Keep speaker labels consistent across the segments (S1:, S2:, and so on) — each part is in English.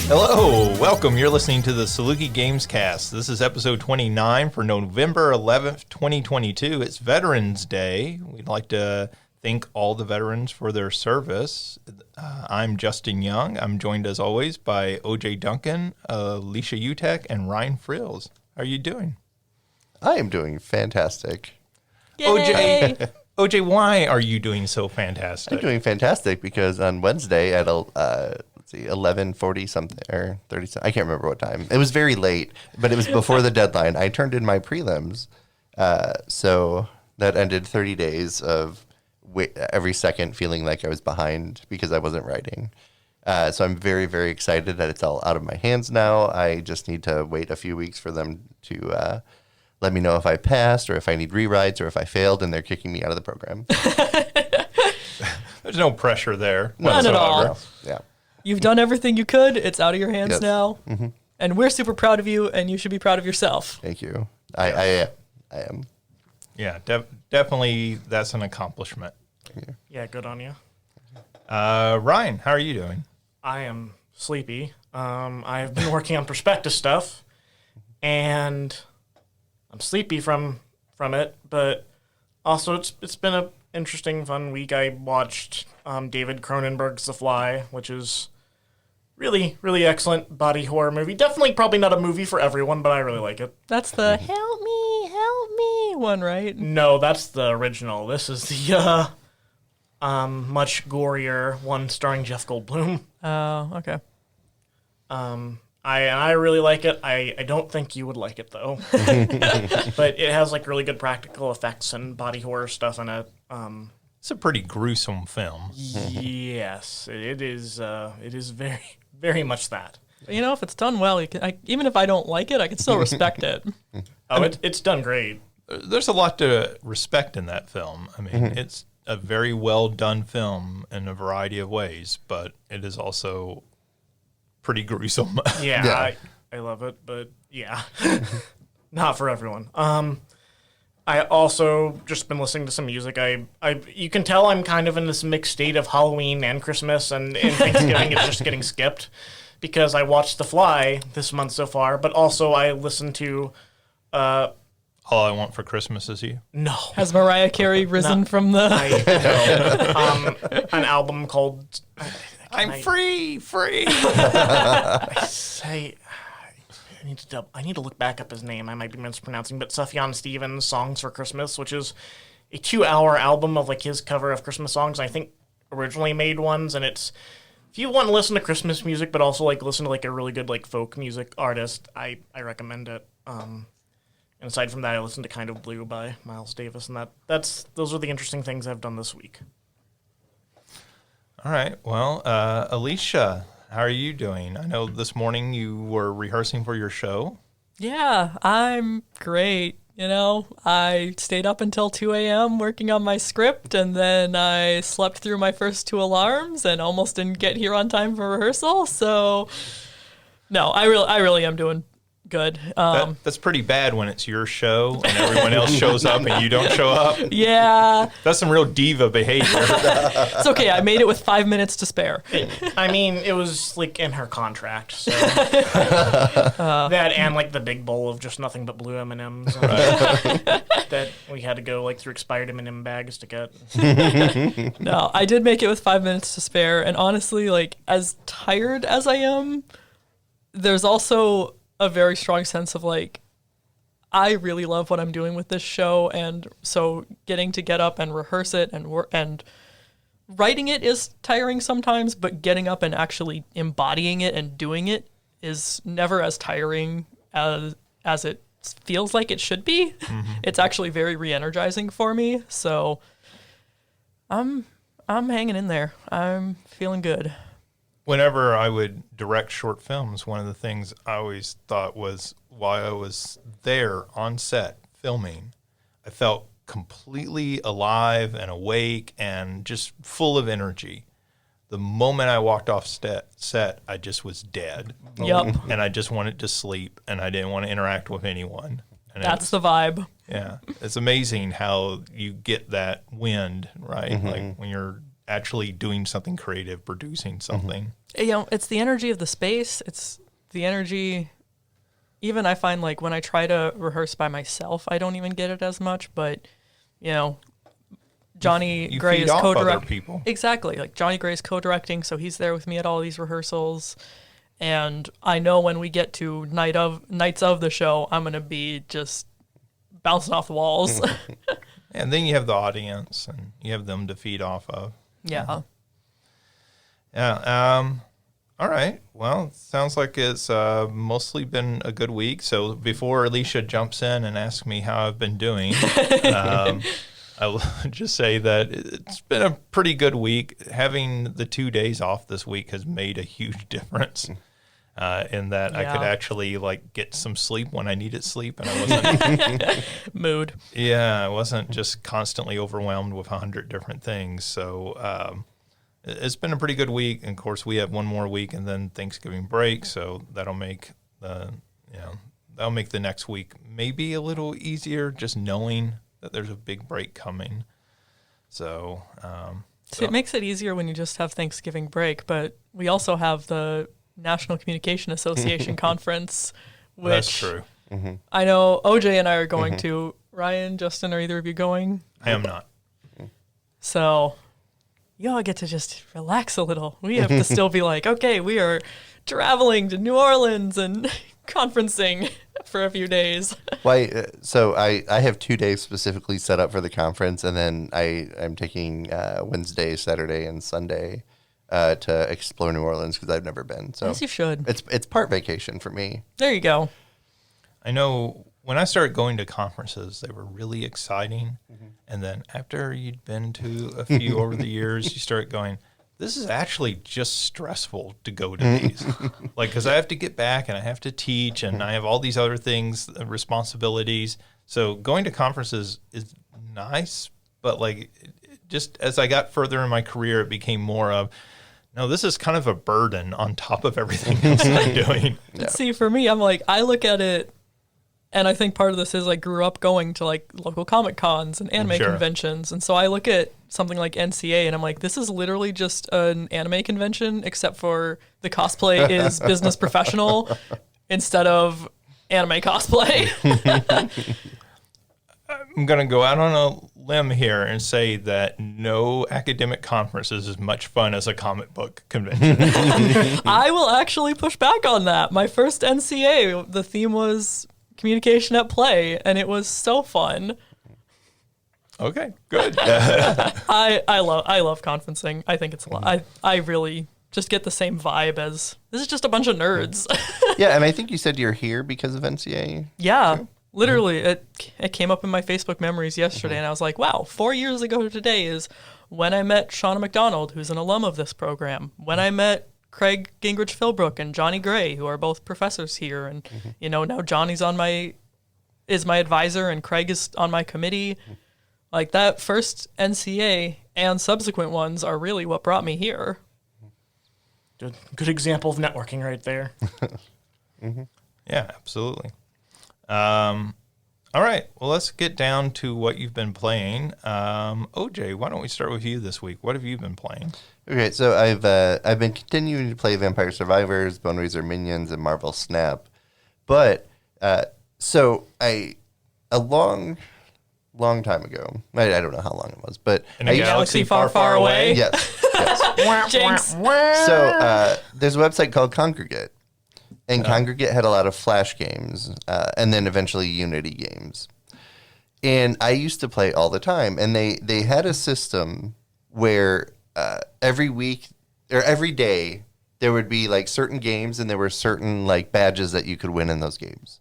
S1: Hello, welcome. You're listening to the Saluki Gamescast. This is episode 29 for November 11th, 2022. It's Veterans Day. We'd like to thank all the veterans for their service. I'm Justin Young. I'm joined as always by OJ Duncan, Alicia Utek, and Ryan Frills. How are you doing?
S2: I am doing fantastic.
S1: Yay! OJ, why are you doing so fantastic?
S2: I'm doing fantastic because on Wednesday at 11:40 something or 30, I can't remember what time. It was very late, but it was before the deadline. I turned in my prelims, so that ended 30 days of every second feeling like I was behind because I wasn't writing. So I'm very, very excited that it's all out of my hands now. I just need to wait a few weeks for them to let me know if I passed or if I need rewrites or if I failed, and they're kicking me out of the program.
S1: There's no pressure there.
S3: None at all.
S2: Yeah.
S3: You've done everything you could. It's out of your hands
S2: Yes.
S3: now. Mm-hmm. And we're super proud of you, and you should be proud of yourself.
S2: Thank you. I am.
S1: Yeah, definitely that's an accomplishment.
S4: Yeah, good on you.
S1: Ryan, how are you doing?
S4: I am sleepy. I've been working on prospectus stuff, and I'm sleepy from it. But also, it's been an interesting, fun week. I watched David Cronenberg's The Fly, which is really, really excellent body horror movie. Definitely, probably not a movie for everyone, but I really like it.
S3: That's the help me one, right?
S4: No, that's the original. This is the much gorier one starring Jeff Goldblum.
S3: Oh, okay.
S4: I really like it. I don't think you would like it though, but it has like really good practical effects and body horror stuff in it.
S1: It's a pretty gruesome film.
S4: Yes, it is. It is very, very much that.
S3: You know, if it's done well, even if I don't like it, I can still respect it.
S4: Oh, it's done great.
S1: There's a lot to respect in that film. I mean, it's a very well done film in a variety of ways, but it is also pretty gruesome.
S4: Yeah. I love it, but yeah, not for everyone. I also just been listening to some music. You can tell I'm kind of in this mixed state of Halloween and Christmas and Thanksgiving is just getting skipped because I watched The Fly this month so far, but also I listened to
S1: All I Want for Christmas Is You.
S4: No.
S3: Has Mariah Carey risen from the...
S4: An album called...
S1: I'm free.
S4: I need to look back up his name. I might be mispronouncing, but Sufjan Stevens' Songs for Christmas, which is a 2-hour album of like his cover of Christmas songs. I think originally made ones, and it's if you want to listen to Christmas music, but also like listen to like a really good like folk music artist, I recommend it. And aside from that, I listened to Kind of Blue by Miles Davis, and those are the interesting things I've done this week.
S1: All right. Well, Alicia, how are you doing? I know this morning you were rehearsing for your show.
S3: Yeah, I'm great. You know, I stayed up until 2 a.m. working on my script, and then I slept through my first 2 alarms and almost didn't get here on time for rehearsal. So, no, I really am doing good.
S1: That's pretty bad when it's your show and everyone else shows up and you don't show up.
S3: Yeah.
S1: That's some real diva behavior.
S3: It's okay. I made it with 5 minutes to spare.
S4: I mean, it was like in her contract, so that and like the big bowl of just nothing but blue M&Ms that we had to go like through expired M&M bags to get.
S3: No, I did make it with 5 minutes to spare, and honestly, like as tired as I am, there's also a very strong sense of like I really love what I'm doing with this show, and so getting to get up and rehearse it and writing it is tiring sometimes, but getting up and actually embodying it and doing it is never as tiring as it feels like it should be. Mm-hmm. It's actually very re-energizing for me, so I'm hanging in there. I'm feeling good.
S1: Whenever I would direct short films, one of the things I always thought was while I was there on set filming, I felt completely alive and awake and just full of energy. The moment I walked off set, I just was dead.
S3: Yep.
S1: And I just wanted to sleep, and I didn't want to interact with anyone. And
S3: That's the vibe.
S1: Yeah. It's amazing how you get that wind, right?
S2: Mm-hmm.
S1: Like when you're actually doing something creative, producing something.
S3: You know, it's the energy of the space. It's the energy. Even I find like when I try to rehearse by myself, I don't even get it as much. But you know, Johnny
S1: You
S3: Gray
S1: feed
S3: is
S1: off other
S3: co-directing.
S1: people.
S3: Exactly, like Johnny Gray is co-directing, so he's there with me at all these rehearsals. And I know when we get to nights of the show, I'm gonna be just bouncing off the walls.
S1: And then you have the audience, and you have them to feed off of.
S3: Yeah.
S1: Yeah. All right. Well, sounds like it's mostly been a good week. So before Alicia jumps in and asks me how I've been doing, I will just say that it's been a pretty good week. Having the 2 days off this week has made a huge difference. In that I could
S3: Yeah.
S1: actually like get some sleep when I needed sleep, and I wasn't.
S3: Mood.
S1: Yeah, I wasn't just constantly overwhelmed with 100 different things. So it's been a pretty good week. And of course, we have one more week and then Thanksgiving break, so that'll make the next week maybe a little easier, just knowing that there's a big break coming. So,
S3: See, it makes it easier when you just have Thanksgiving break, but we also have the National Communication Association conference, which
S1: that's true.
S3: I know OJ and I are going to. Ryan, Justin, are either of you going?
S1: I am not.
S3: So you all get to just relax a little. We have to still be like, okay, we are traveling to New Orleans and conferencing for a few days.
S2: Why? So I have 2 days specifically set up for the conference, and then I'm taking Wednesday, Saturday, and Sunday to explore New Orleans because I've never been. So
S3: Yes, you should.
S2: it's part vacation for me.
S3: There you go.
S1: I know when I started going to conferences, they were really exciting. And then after you'd been to a few over the years, you start going, this is actually just stressful to go to these. Like, because I have to get back and I have to teach and I have all these other things, responsibilities. So going to conferences is nice, but like, just as I got further in my career, it became more of, no, this is kind of a burden on top of everything else I'm doing.
S3: But see, for me, I'm like, I look at it, and I think part of this is I grew up going to like local comic cons and anime
S1: Sure.
S3: conventions. And so I look at something like NCA and I'm like, this is literally just an anime convention, except for the cosplay is business professional instead of anime cosplay.
S1: I'm going to go out on a limb here and say that no academic conference is as much fun as a comic book convention.
S3: I will actually push back on that. My first NCA, the theme was communication at play, and it was so fun.
S1: Okay, good.
S3: I love conferencing. I think it's a lot. I really just get the same vibe as this is just a bunch of nerds.
S2: Yeah, and I think you said you're here because of NCA.
S3: Yeah, literally, it came up in my Facebook memories yesterday, and I was like, wow, 4 years ago today is when I met Shauna McDonald, who's an alum of this program. When I met Craig Gingrich Philbrook and Johnny Gray, who are both professors here, and you know, now Johnny's is my advisor, and Craig is on my committee. Like that first NCA and subsequent ones are really what brought me here.
S4: Good example of networking right there.
S1: Yeah, absolutely. All right, well, let's get down to what you've been playing. OJ, why don't we start with you this week? What have you been playing?
S2: Okay, so I've been continuing to play Vampire Survivors, Bone Razor Minions, and Marvel Snap, but so a long time ago, I don't know how long it was, but
S1: In a galaxy far, far away?
S2: yes.
S3: Jinx.
S2: So there's a website called Congregate, and Congregate had a lot of Flash games, and then eventually Unity games. And I used to play all the time, and they had a system where every week or every day there would be like certain games, and there were certain like badges that you could win in those games.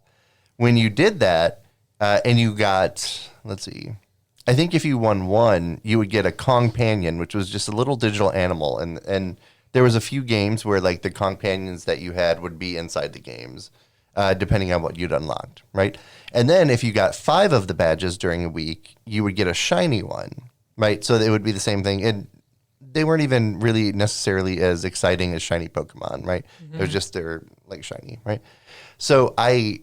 S2: When you did that, and you got, let's see, I think if you won one, you would get a Kongpanion, which was just a little digital animal, and there was a few games where like the Kongpanions that you had would be inside the games, depending on what you'd unlocked, right? And then if you got 5 of the badges during a week, you would get a shiny one, right? So it would be the same thing, and they weren't even really necessarily as exciting as shiny Pokemon, right? It was just they're like shiny, right? So I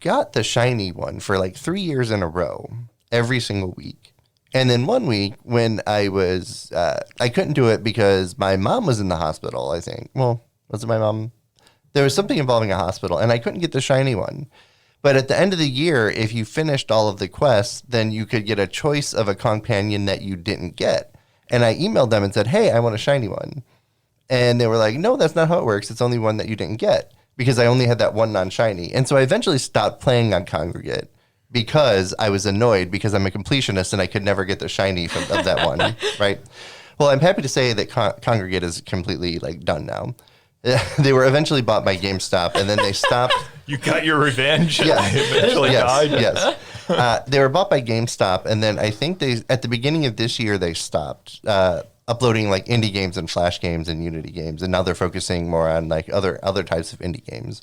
S2: got the shiny one for like 3 years in a row, every single week. And then one week when I was, I couldn't do it because my mom was in the hospital, I think. Well, was it my mom? There was something involving a hospital, and I couldn't get the shiny one. But at the end of the year, if you finished all of the quests, then you could get a choice of a companion that you didn't get. And I emailed them and said, hey, I want a shiny one. And they were like, no, that's not how it works. It's only one that you didn't get, because I only had that one non-shiny. And so I eventually stopped playing on Congregate because I was annoyed, because I'm a completionist and I could never get the shiny of that one, right? Well, I'm happy to say that Congregate is completely like done now. They were eventually bought by GameStop, and then they stopped.
S1: You got your revenge.
S2: Yeah.
S1: They eventually died.
S2: Yes. They were bought by GameStop, and then I think at the beginning of this year they stopped uploading like indie games and Flash games and Unity games, and now they're focusing more on like other types of indie games.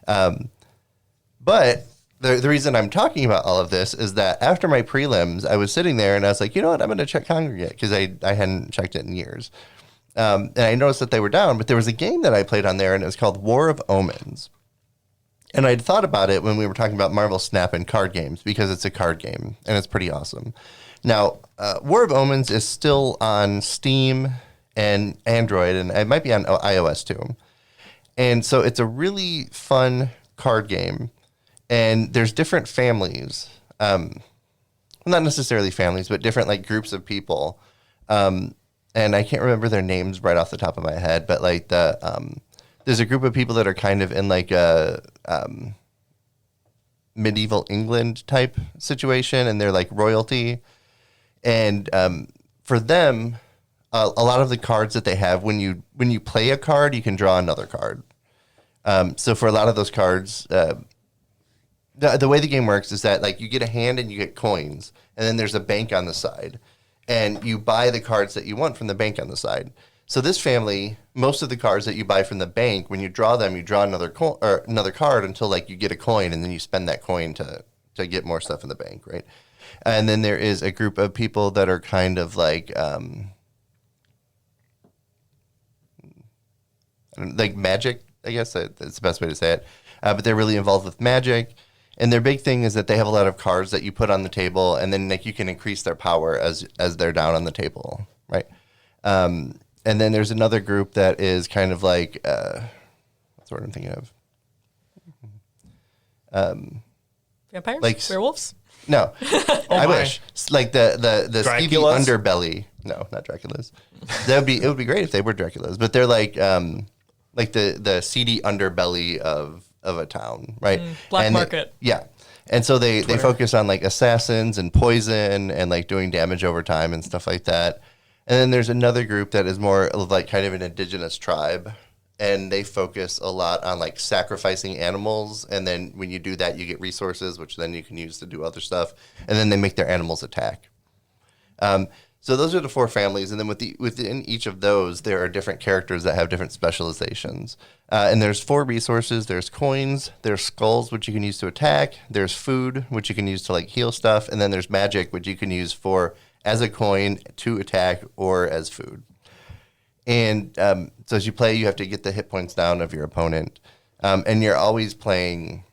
S2: But the reason I'm talking about all of this is that after my prelims, I was sitting there and I was like, you know what, I'm going to check Congregate, because I hadn't checked it in years. And I noticed that they were down, but there was a game that I played on there, and it was called War of Omens. And I'd thought about it when we were talking about Marvel Snap and card games, because it's a card game, and it's pretty awesome. Now, War of Omens is still on Steam and Android, and it might be on iOS too. And so it's a really fun card game, and there's different families. Not necessarily families, but different like groups of people. And I can't remember their names right off the top of my head, but like there's a group of people that are kind of in like a medieval England type situation, and they're like royalty. And for them, a lot of the cards that they have, when you play a card, you can draw another card. So for a lot of those cards, the way the game works is that like you get a hand and you get coins, and then there's a bank on the side. And you buy the cards that you want from the bank on the side. So this family, most of the cards that you buy from the bank, when you draw them, you draw another card until like you get a coin, and then you spend that coin to get more stuff in the bank, right? And then there is a group of people that are kind of like magic, I guess that's the best way to say it. But they're really involved with magic. And their big thing is that they have a lot of cards that you put on the table, and then like you can increase their power as they're down on the table, right? And then there's another group that is kind of like what's the word I'm thinking of?
S3: Vampires?
S2: Like
S3: werewolves?
S2: No, I wish. It's like the Stevie
S1: Draculas?
S2: underbelly. No, not Draculas. It would be great if they were Draculas, but they're like the seedy underbelly of a town, right?
S3: Black market.
S2: Yeah. And so they focus on like assassins and poison and like doing damage over time and stuff like that. And then there's another group that is more like kind of an indigenous tribe, and they focus a lot on like sacrificing animals, and then when you do that you get resources, which then you can use to do other stuff, and then they make their animals attack. So those are the four families, and then within each of those, there are different characters that have different specializations. And there's 4 resources. There's coins, there's skulls, which you can use to attack, there's food, which you can use to like heal stuff, and then there's magic, which you can use as a coin to attack or as food. And so as you play, you have to get the hit points down of your opponent. And you're always playing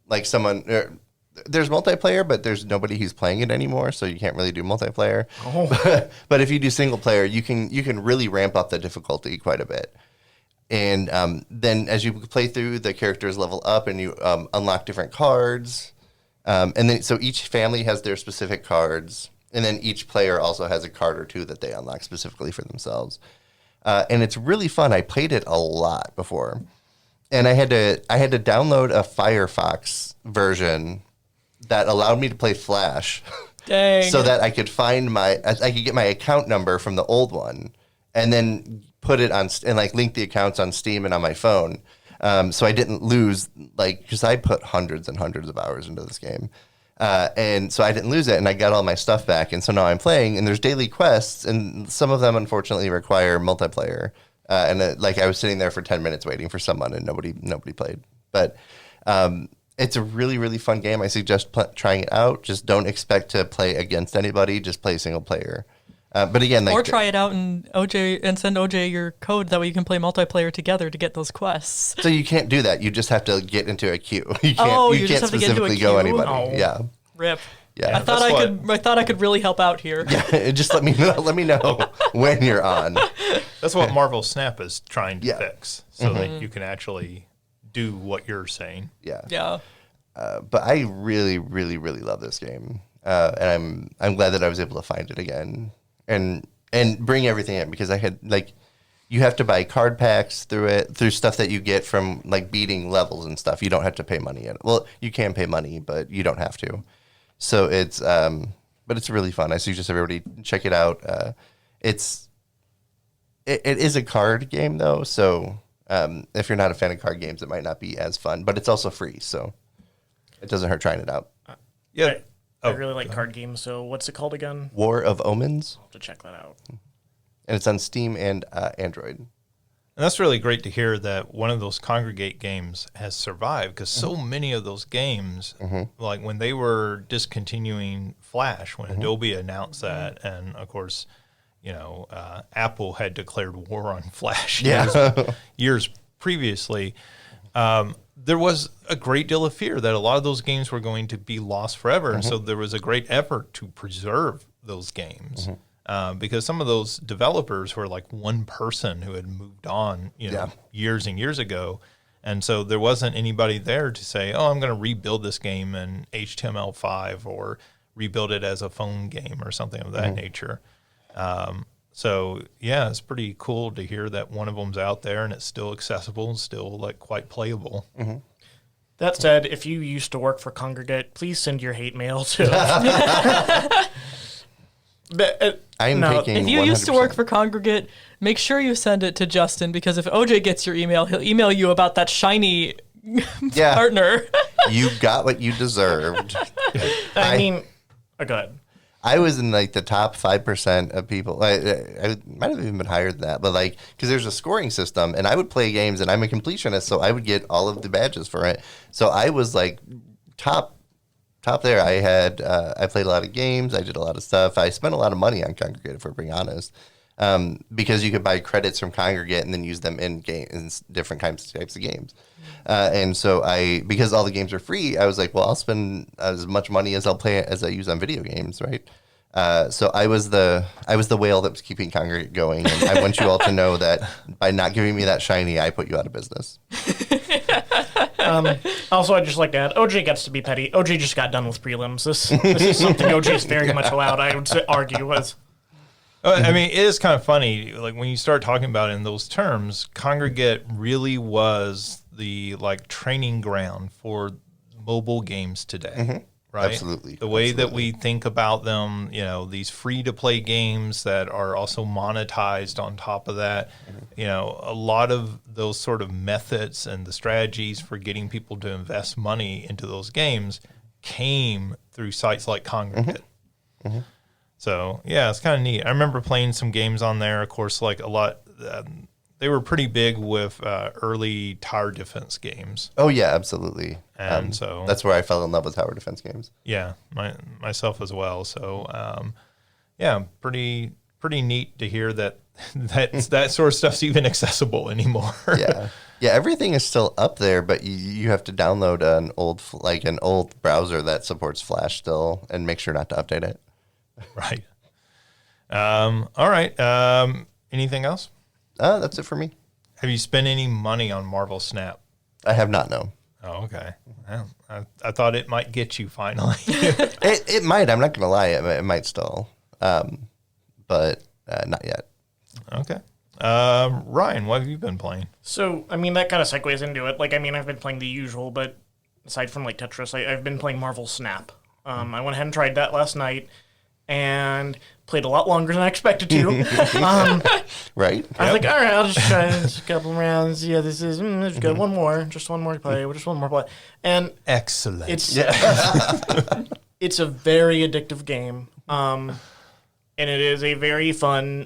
S2: like someone... There's multiplayer, but there's nobody who's playing it anymore, so you can't really do multiplayer. Oh. But if you do single player, you can really ramp up the difficulty quite a bit. And then as you play through, the characters level up, and you unlock different cards. And then so each family has their specific cards, and then each player also has a card or two that they unlock specifically for themselves. And it's really fun. I played it a lot before, and I had to download a Firefox version that allowed me to play Flash.
S3: Dang.
S2: So that I could get my account number from the old one, and then put it on and like link the accounts on Steam and on my phone. So I didn't lose, like, because I put hundreds and hundreds of hours into this game. And so I didn't lose it, and I got all my stuff back. And so now I'm playing, and there's daily quests, and some of them unfortunately require multiplayer. Like I was sitting there for 10 minutes waiting for someone, and nobody played. But it's a really, really fun game. I suggest trying it out. Just don't expect to play against anybody. Just play single player. But again,
S3: or try it out and send OJ your code. That way you can play multiplayer together to get those quests.
S2: So you can't do that. You just have to get into a queue. You can't.
S3: Oh,
S2: you can't
S3: just have to get into a
S2: specifically go
S3: queue?
S2: anybody.
S4: Oh.
S2: Yeah.
S3: Rip.
S2: Yeah.
S3: I thought I thought I could really help out here.
S2: Yeah, just let me know. Let me know when you're on.
S1: That's what Marvel Snap is trying to
S2: Yeah.
S1: fix, so that you can actually do what you're saying.
S2: Yeah.
S3: Yeah.
S2: But I really, really, really love this game, and I'm glad that I was able to find it again and bring everything in, because I had you have to buy card packs through stuff that you get from like beating levels and stuff. You don't have to pay money in it. Well, you can pay money, but you don't have to. So it's but it's really fun. I suggest everybody check it out. It is a card game though, so if you're not a fan of card games, it might not be as fun. But it's also free, so it doesn't hurt trying it out.
S1: Yeah.
S4: I really like card games, so what's it called again?
S2: War of Omens,
S4: I'll have to check that out.
S2: and it's on Steam and Android.
S1: And that's really great to hear that one of those Congregate games has survived, because so many of those games, like when they were discontinuing Flash, when Adobe announced that, and of course, Apple had declared war on Flash years previously, there was a great deal of fear that a lot of those games were going to be lost forever. And so there was a great effort to preserve those games. Because some of those developers were like one person who had moved on, years and years ago. And so there wasn't anybody there to say, oh, I'm going to rebuild this game in HTML5 or rebuild it as a phone game or something of that nature. So, yeah, it's pretty cool to hear that one of them's out there and it's still accessible and still like quite playable.
S4: That said, if you used to work for Congregate, please send your hate mail to...
S2: I'm taking.
S3: If you used to work
S2: 100%.
S3: for Congregate, make sure you send it to Justin, because if OJ gets your email, he'll email you about that shiny partner.
S2: You got what you deserved.
S4: I mean, go ahead.
S2: I was in like the top 5% of people. I might have even been higher than that, but because there's a scoring system, and I would play games, and I'm a completionist, so I would get all of the badges for it. So I was like top there. I played a lot of games. I did a lot of stuff. I spent a lot of money on Congregate, if we're being honest, because you could buy credits from Congregate and then use them in different types of games. And so because all the games are free, I was like, well, I'll spend as much money as I'll play as I use on video games, right? So I was the whale that was keeping Congregate going, and I want you all to know that by not giving me that shiny, I put you out of business.
S4: Also, I'd just like to add, OJ gets to be petty. OJ just got done with prelims. This is something OJ is very much allowed, I would argue, was...
S1: I mean, it is kind of funny. Like when you start talking about it in those terms, Congregate really was the training ground for mobile games today, right?
S2: Absolutely.
S1: The way that we think about them, these free-to-play games that are also monetized on top of that, a lot of those sort of methods and the strategies for getting people to invest money into those games came through sites like Congregate. So, yeah, it's kind of neat. I remember playing some games on there, of course, a lot. They were pretty big with early tower defense games.
S2: Oh, yeah, absolutely.
S1: And so
S2: that's where I fell in love with tower defense games.
S1: Yeah, myself as well. So, yeah, pretty neat to hear that that sort of stuff's even accessible anymore.
S2: Yeah, everything is still up there, but you have to download an old browser that supports Flash still, and make sure not to update it.
S1: Right. All right. Anything else?
S2: That's it for me.
S1: Have you spent any money on Marvel Snap?
S2: I have not, no.
S1: Oh, okay. Well, I thought it might get you finally.
S2: It might. I'm not going to lie. It might still. But not yet.
S1: Okay. Ryan, what have you been playing?
S4: So, I mean, that kind of segues into it. I've been playing the usual, but aside from Tetris, I've been playing Marvel Snap. I went ahead and tried that last night and played a lot longer than I expected to.
S2: Right?
S4: I was like, all right, I'll just try this a couple rounds. Yeah, this is just good. One more to play. Just one more play. And
S1: excellent.
S4: It's it's a very addictive game, and it is a very fun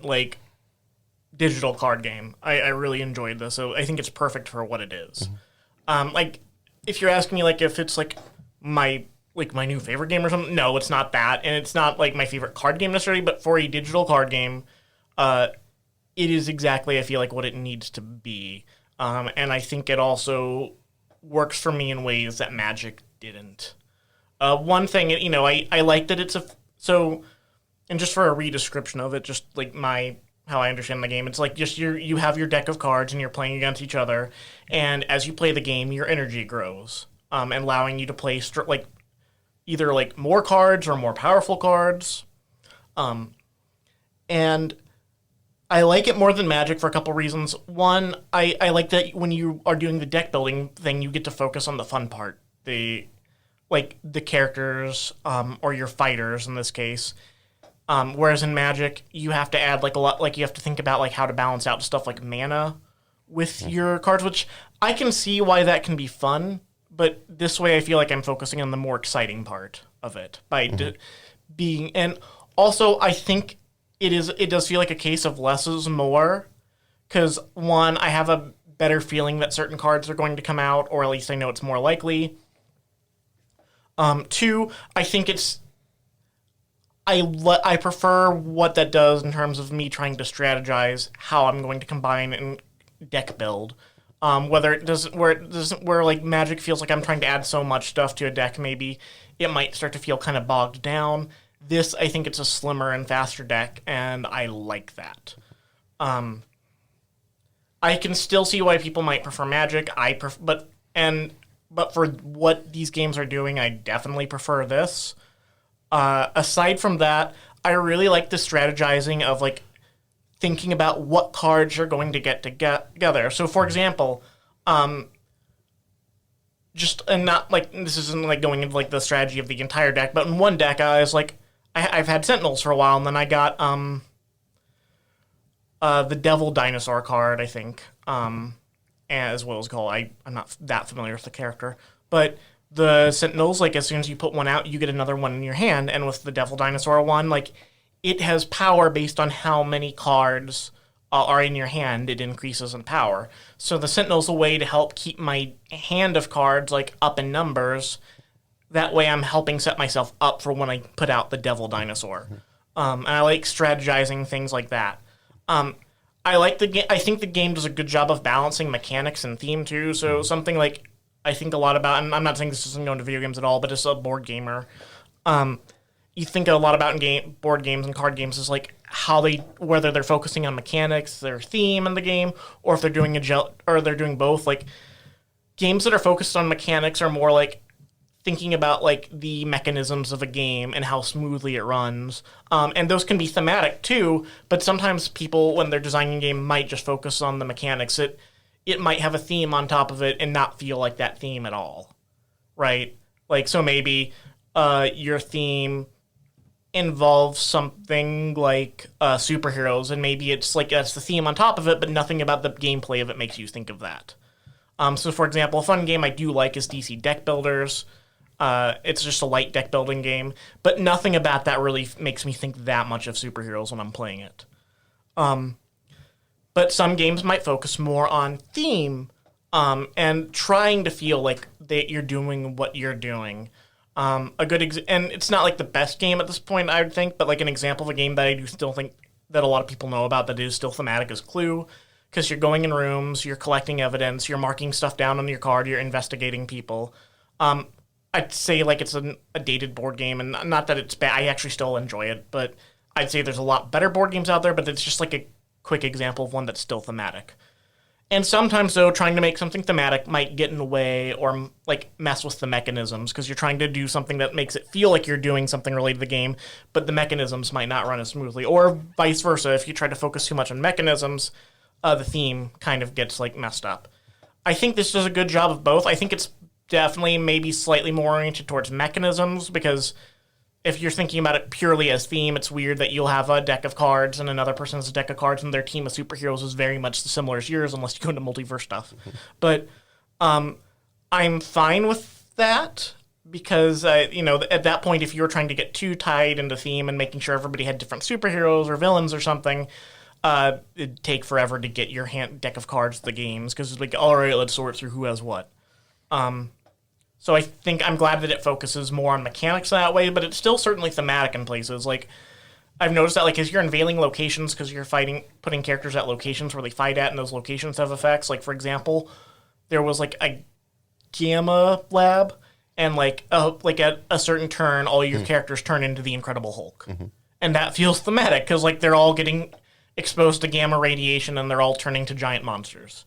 S4: digital card game. I really enjoyed this, so I think it's perfect for what it is. If you're asking me if it's my new favorite game or something, no, it's not that, and it's not my favorite card game necessarily. But for a digital card game, it is exactly I feel what it needs to be, and I think it also works for me in ways that Magic didn't. One thing, I like that it's so, and just for a redescription of it, just like how I understand the game, it's like just you have your deck of cards and you're playing against each other, and as you play the game, your energy grows, and allowing you to play either like more cards or more powerful cards, and I like it more than Magic for a couple reasons. One, I like that when you are doing the deck building thing, you get to focus on the fun part, the characters, or your fighters in this case. Whereas in Magic, you have to add like a lot, like you have to think about like how to balance out stuff like mana with your cards, which I can see why that can be fun. But this way, I feel like I'm focusing on the more exciting part of it by being, and also I think it does feel like a case of less is more, because one, I have a better feeling that certain cards are going to come out, or at least I know it's more likely. Two, I think I prefer what that does in terms of me trying to strategize how I'm going to combine and deck build. Where like Magic feels like I'm trying to add so much stuff to a deck, maybe it might start to feel kind of bogged down. This, I think it's a slimmer and faster deck, and I like that. I can still see why people might prefer Magic. But for what these games are doing, I definitely prefer this. Aside from that, I really like the strategizing of like thinking about what cards you're going to get together. So, for example, and not like this isn't like going into like the strategy of the entire deck, but in one deck, I was like, I've had Sentinels for a while, and then I got the Devil Dinosaur card, I think, as well as called. I'm not that familiar with the character, but the Sentinels, like as soon as you put one out, you get another one in your hand, and with the Devil Dinosaur one, like it has power based on how many cards are in your hand. It increases in power. So the Sentinel's a way to help keep my hand of cards like up in numbers. That way I'm helping set myself up for when I put out the Devil Dinosaur. And I like strategizing things like that. I like the game. I think the game does a good job of balancing mechanics and theme too. So something like I think a lot about, and I'm not saying this doesn't go into video games at all, but as a board gamer, you think a lot about in board games and card games is like whether they're focusing on mechanics, their theme in the game, or if they're doing or they're doing both. Like games that are focused on mechanics are more like thinking about like the mechanisms of a game and how smoothly it runs. And those can be thematic too, but sometimes people, when they're designing a game, might just focus on the mechanics. It might have a theme on top of it and not feel like that theme at all, right? Like, so maybe your theme involves something like superheroes, and maybe it's like that's the theme on top of it, but nothing about the gameplay of it makes you think of that. So, for example, a fun game I do like is DC Deck Builders. It's just a light deck building game, but nothing about that really makes me think that much of superheroes when I'm playing it. But some games might focus more on theme, and trying to feel like that you're doing what you're doing. And it's not like the best game at this point, I would think, but like an example of a game that I do still think that a lot of people know about that is still thematic is Clue, because you're going in rooms, you're collecting evidence, you're marking stuff down on your card, you're investigating people. I'd say like it's a dated board game, and not that it's bad. I actually still enjoy it, but I'd say there's a lot better board games out there, but it's just like a quick example of one that's still thematic. And sometimes, though, trying to make something thematic might get in the way or like mess with the mechanisms, because you're trying to do something that makes it feel like you're doing something related to the game, but the mechanisms might not run as smoothly. Or vice versa, if you try to focus too much on mechanisms, the theme kind of gets like messed up. I think this does a good job of both. I think it's definitely maybe slightly more oriented towards mechanisms, because if you're thinking about it purely as theme, it's weird that you'll have a deck of cards and another person has a deck of cards and their team of superheroes is very much similar as yours, unless you go into multiverse stuff. But I'm fine with that, because at that point, if you were trying to get too tied into theme and making sure everybody had different superheroes or villains or something, it'd take forever to get your deck of cards to the games, because it's like, all right, let's sort through who has what. So I think I'm glad that it focuses more on mechanics that way, but it's still certainly thematic in places. Like, I've noticed that, like, as you're unveiling locations, because you're putting characters at locations where they fight at, and those locations have effects. Like, for example, there was, like, a gamma lab, and like at a certain turn, all your characters turn into the Incredible Hulk, and that feels thematic because like they're all getting exposed to gamma radiation and they're all turning to giant monsters.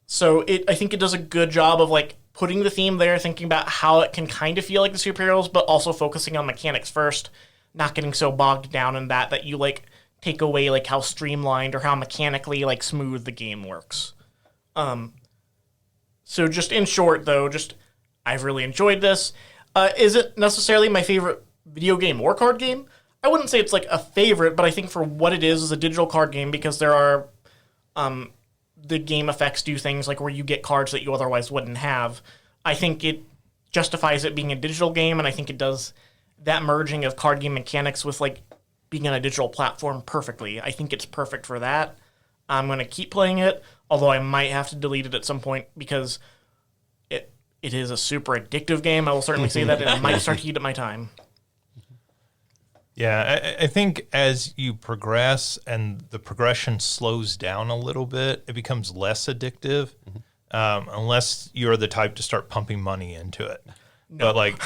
S4: So I think it does a good job of like putting the theme there, thinking about how it can kind of feel like the superheroes, but also focusing on mechanics first, not getting so bogged down in that you like take away like how streamlined or how mechanically like smooth the game works. So just in short though, I've really enjoyed this. Is it necessarily my favorite video game or card game? I wouldn't say it's like a favorite, but I think for what it is a digital card game because there are the game effects do things like where you get cards that you otherwise wouldn't have. I think it justifies it being a digital game, and I think it does that merging of card game mechanics with like being on a digital platform perfectly. I think it's perfect for that. I'm going to keep playing it, although I might have to delete it at some point because it is a super addictive game. I will certainly say that, and it might start to eat at my time.
S1: Yeah, I think as you progress and the progression slows down a little bit, it becomes less addictive, unless you're the type to start pumping money into it. No. But like,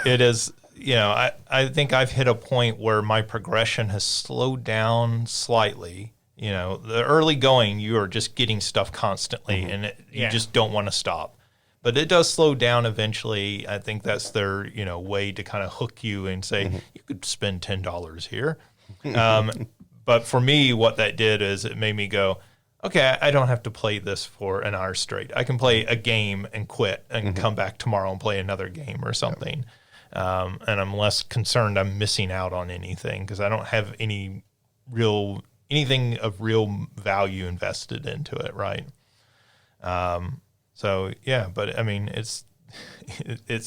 S1: it is, I think I've hit a point where my progression has slowed down slightly. The early going, you are just getting stuff constantly, and you just don't want to stop. But it does slow down eventually. I think that's their, way to kind of hook you and say, you could spend $10 here. But for me, what that did is it made me go, okay, I don't have to play this for an hour straight. I can play a game and quit and come back tomorrow and play another game or something. And I'm less concerned I'm missing out on anything because I don't have anything of real value invested into it, right? So yeah, but I mean, it's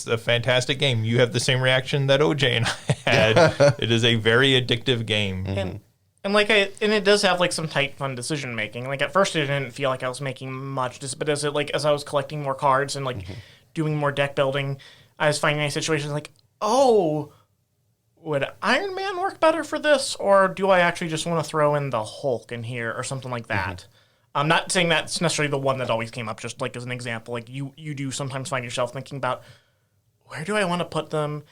S1: a fantastic game. You have the same reaction that OJ and I had. It is a very addictive game,
S4: and it does have like some tight, fun decision making. Like at first, it didn't feel like I was making much, but as I was collecting more cards and like doing more deck building, I was finding situations like, oh, would Iron Man work better for this, or do I actually just want to throw in the Hulk in here or something like that? I'm not saying that's necessarily the one that always came up, just like as an example. Like you do sometimes find yourself thinking about where do I want to put them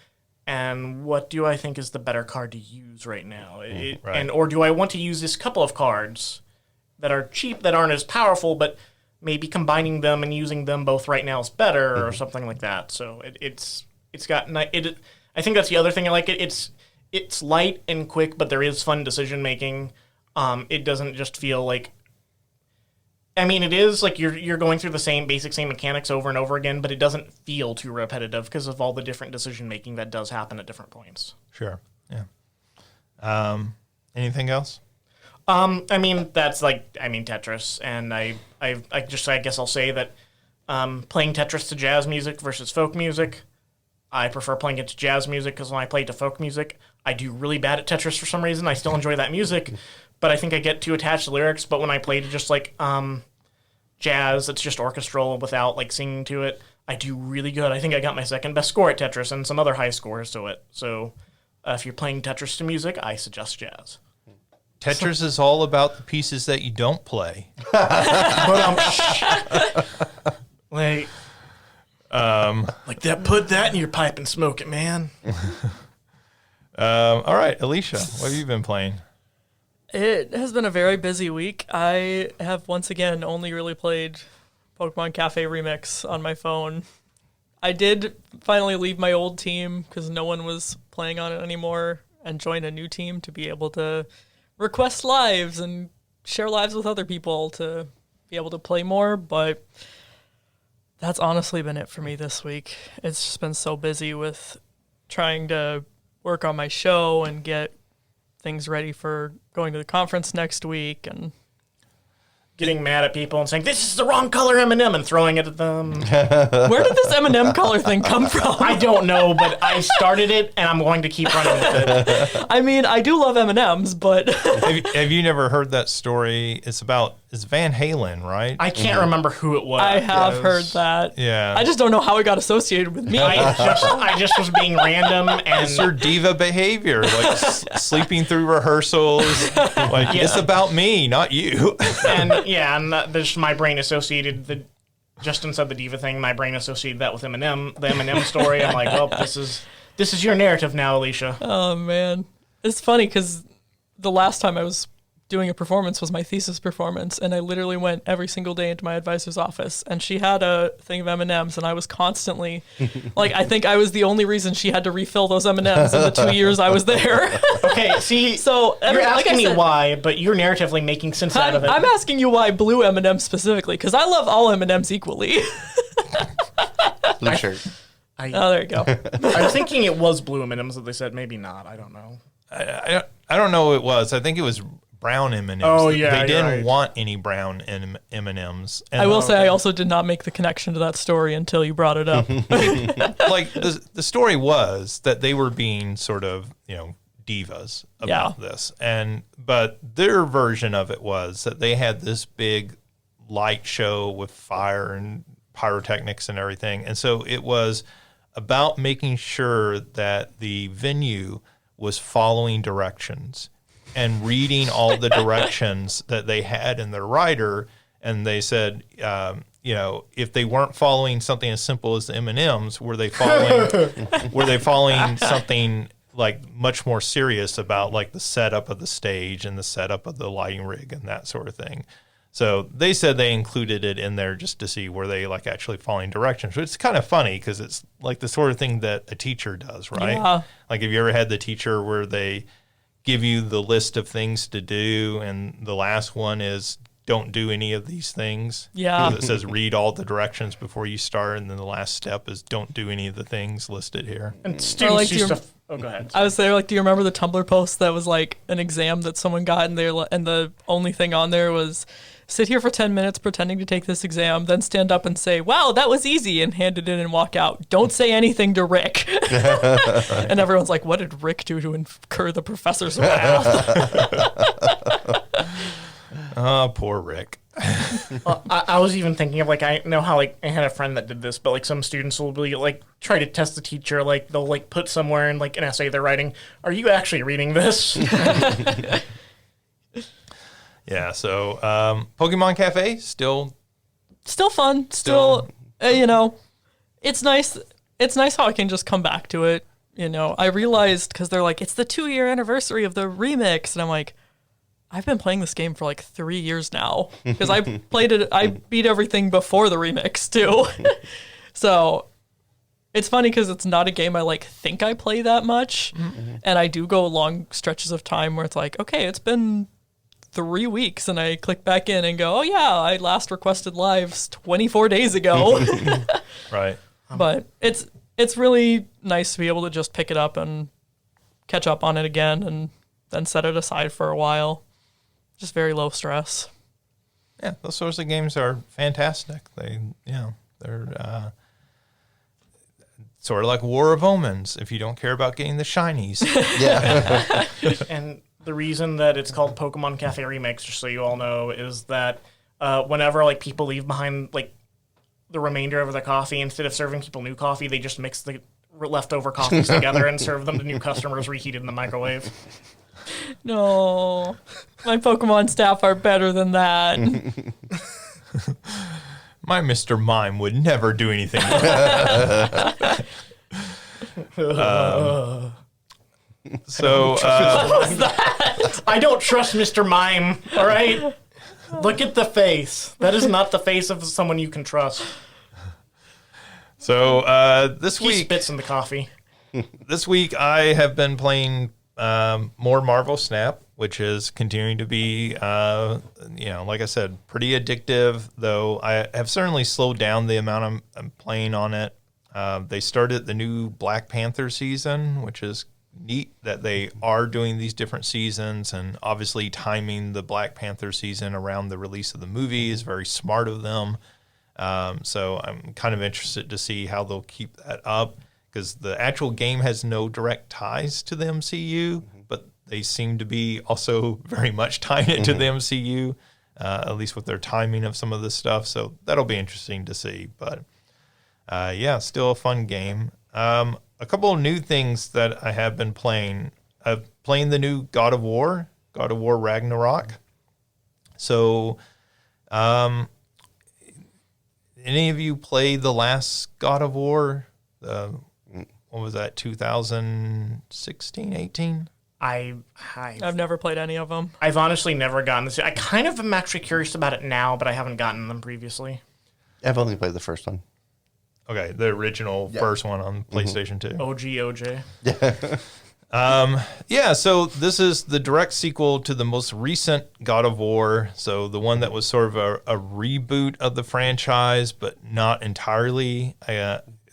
S4: and what do I think is the better card to use right now? Or do I want to use this couple of cards that are cheap, that aren't as powerful, but maybe combining them and using them both right now is better or something like that. So it's got I think that's the other thing I like. It's light and quick, but there is fun decision making. It doesn't just feel like, I mean, it is like you're going through the same mechanics over and over again, but it doesn't feel too repetitive because of all the different decision making that does happen at different points.
S1: Sure. Yeah. Anything else?
S4: I mean, Tetris, and I guess I'll say that playing Tetris to jazz music versus folk music, I prefer playing it to jazz music because when I play it to folk music, I do really bad at Tetris for some reason. I still enjoy that music, but I think I get too attached to lyrics. But when I play to just like jazz, it's just orchestral without like singing to it, I do really good. I think I got my second best score at Tetris and some other high scores to it. So if you're playing Tetris to music, I suggest jazz.
S1: Tetris is all about the pieces that you don't play.
S4: Like that. Put that in your pipe and smoke it, man.
S1: All right, Alicia, what have you been playing?
S3: It has been a very busy week. I have once again only really played Pokemon Cafe Remix on my phone. I did finally leave my old team because no one was playing on it anymore and join a new team to be able to request lives and share lives with other people to be able to play more, but that's honestly been it for me this week. It's just been so busy with trying to work on my show and get things ready for going to the conference next week and
S4: getting mad at people and saying, this is the wrong color M&M and throwing it at them.
S3: Where did this M&M color thing come from?
S4: I don't know, but I started it and I'm going to keep running with it.
S3: I mean, I do love M&Ms, but...
S1: have you never heard that story? It's Van Halen, right?
S4: I can't remember who it was.
S3: I have heard that.
S1: Yeah.
S3: I just don't know how it got associated with me.
S4: I just was being random and...
S1: It's your diva behavior, like sleeping through rehearsals. Like, It's about me, not you.
S4: And just my brain associated Justin said the diva thing. My brain associated that with Eminem, the Eminem story. I'm like, well, this is your narrative now, Alicia.
S3: Oh man, it's funny because the last time I was doing a performance was my thesis performance, and I literally went every single day into my advisor's office, and she had a thing of M&Ms, and I was constantly like, I think I was the only reason she had to refill those M&Ms in the 2 years I was there.
S4: Okay, see,
S3: So
S4: you're
S3: like
S4: asking
S3: I
S4: me
S3: said,
S4: why, but you're narratively making sense out of it.
S3: I'm asking you why blue M&Ms specifically, because I love all M&Ms equally.
S2: Blue shirt.
S3: Oh, there you go.
S4: I'm thinking it was blue M&Ms that they said. Maybe not. I don't know.
S1: I don't know what it was. I think it was brown M&Ms.
S4: Oh, yeah,
S1: they didn't
S4: right.
S1: want any brown M&Ms. And
S3: I will say I also did not make the connection to that story until you brought it up.
S1: like the story was that they were being sort of, divas about this. But their version of it was that they had this big light show with fire and pyrotechnics and everything. And so it was about making sure that the venue was following directions and reading all the directions that they had in their rider. And they said, if they weren't following something as simple as the M&Ms, were they following something like much more serious about like the setup of the stage and the setup of the lighting rig and that sort of thing? So they said they included it in there just to see were they like actually following directions. Which is kind of funny because it's like the sort of thing that a teacher does, right?
S3: Yeah.
S1: Like, have you ever had the teacher where they give you the list of things to do, and the last one is don't do any of these things?
S3: Yeah.
S1: It says read all the directions before you start, and then the last step is don't do any of the things listed here.
S4: And students
S3: like,
S4: used to. Oh, go ahead.
S3: I was there, like, do you remember the Tumblr post that was like an exam that someone got in there, and the only thing on there was sit here for 10 minutes pretending to take this exam, then stand up and say, wow, that was easy, and hand it in and walk out. Don't say anything to Rick. And everyone's like, what did Rick do to incur the professor's wrath?
S1: Oh, poor Rick.
S4: I was even thinking of, like, I know how, like, I had a friend that did this, but, like, some students will be, like, try to test the teacher, like, they'll, like, put somewhere in, like, an essay they're writing, are you actually reading this?
S1: Yeah, so Pokemon Cafe, still
S3: Fun. Still, it's nice. It's nice how I can just come back to it. I realized, because they're like, it's the 2-year anniversary of the remix. And I'm like, I've been playing this game for like 3 years now. Because I played it, I beat everything before the remix too. So it's funny because it's not a game I like think I play that much. Mm-hmm. And I do go long stretches of time where it's like, okay, it's been 3 weeks, and I click back in and go, oh yeah, I last requested lives 24 days ago.
S1: right.
S3: But it's really nice to be able to just pick it up and catch up on it again and then set it aside for a while. Just very low stress.
S1: Yeah, those sorts of games are fantastic. They're sort of like War of Omens if you don't care about getting the shinies.
S2: Yeah.
S4: And the reason that it's called Pokemon Cafe Remix, just so you all know, is that whenever, like, people leave behind, like, the remainder of their coffee, instead of serving people new coffee, they just mix the leftover coffees together and serve them to new customers reheated in the microwave.
S3: No, my Pokemon staff are better than that.
S1: My Mr. Mime would never do anything like that. So,
S3: What was that?
S4: I don't trust Mr. Mime, all right? Look at the face. That is not the face of someone you can trust.
S1: This
S4: He
S1: week,
S4: spits in the coffee.
S1: This week I have been playing more Marvel Snap, which is continuing to be, like I said, pretty addictive. Though I have certainly slowed down the amount I'm playing on it. They started the new Black Panther season, which is neat that they are doing these different seasons, and obviously timing the Black Panther season around the release of the movie is very smart of them. So I'm kind of interested to see how they'll keep that up, because the actual game has no direct ties to the MCU, but they seem to be also very much tying it to the MCU, at least with their timing of some of this stuff. So that'll be interesting to see. But still a fun game. A couple of new things that I have been playing. I've playing the new God of War Ragnarok. So any of you play the last God of War? What was that, 2016, 18?
S3: I've never played any of them.
S4: I've honestly never gotten this. I kind of am actually curious about it now, but I haven't gotten them previously.
S2: I've only played the first one.
S1: Okay, the original first one on PlayStation 2.
S4: OG.
S1: Yeah, so this is the direct sequel to the most recent God of War. So the one that was sort of a reboot of the franchise, but not entirely.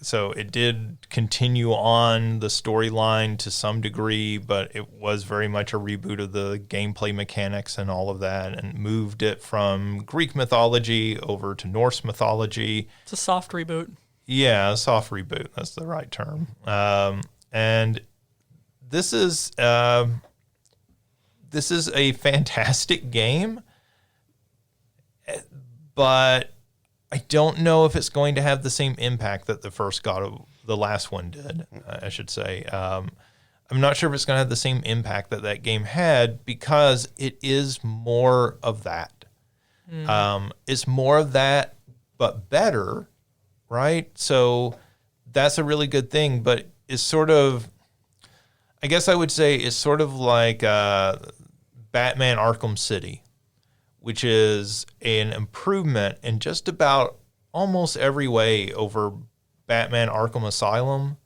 S1: So it did continue on the storyline to some degree, but it was very much a reboot of the gameplay mechanics and all of that, and moved it from Greek mythology over to Norse mythology.
S3: It's a soft reboot.
S1: Yeah, a soft reboot. That's the right term. And this is a fantastic game, but I don't know if it's going to have the same impact that the last one did, I should say. I'm not sure if it's going to have the same impact that game had, because it is more of that. It's more of that, but better, right? So that's a really good thing, but it's sort of, I guess I would say it's sort of like Batman Arkham City, which is an improvement in just about almost every way over Batman Arkham Asylum.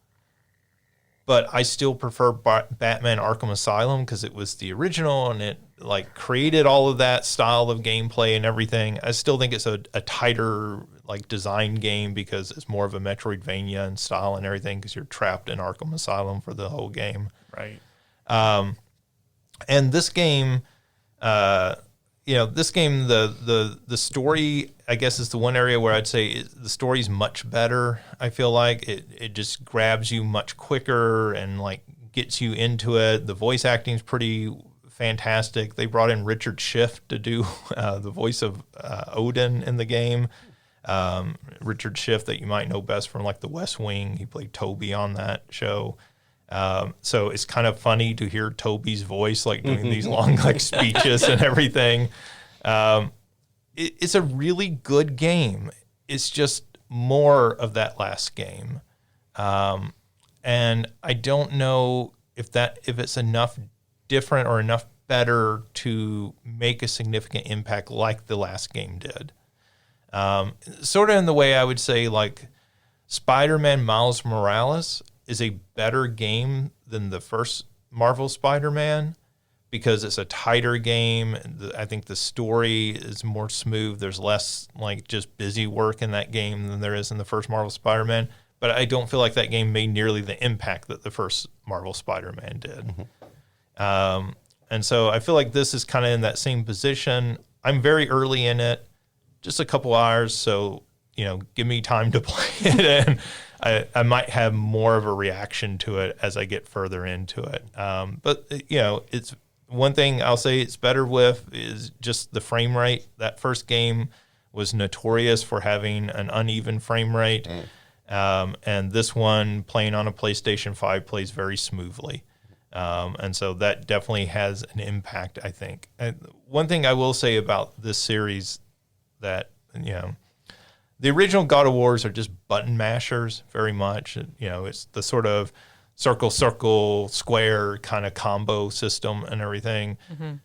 S1: But I still prefer Batman Arkham Asylum because it was the original and it like created all of that style of gameplay and everything. I still think it's a tighter like design game because it's more of a Metroidvania in style and everything, because you're trapped in Arkham Asylum for the whole game.
S4: Right.
S1: And this game, the story, I guess, is the one area where I'd say the story's much better. I feel like it just grabs you much quicker and like gets you into it. The voice acting is pretty fantastic. They brought in Richard Schiff to do the voice of Odin in the game. Richard Schiff, that you might know best from like The West Wing. He played Toby on that show. So it's kind of funny to hear Toby's voice like doing these long like speeches and everything. It's a really good game. It's just more of that last game. And I don't know if it's enough different or enough better to make a significant impact like the last game did. Sort of in the way I would say like Spider-Man Miles Morales is a better game than the first Marvel Spider-Man because it's a tighter game. I think the story is more smooth. There's less like just busy work in that game than there is in the first Marvel Spider-Man. But I don't feel like that game made nearly the impact that the first Marvel Spider-Man did. Mm-hmm. And so I feel like this is kind of in that same position. I'm very early in it, just a couple hours. So, give me time to play it, and I might have more of a reaction to it as I get further into it. But it's one thing I'll say it's better with is just the frame rate. That first game was notorious for having an uneven frame rate. And this one, playing on a PlayStation 5, plays very smoothly. And so that definitely has an impact, I think. One thing I will say about this series that, the original God of Wars are just button mashers very much. It's the sort of circle, circle, square kind of combo system and everything. Mm-hmm.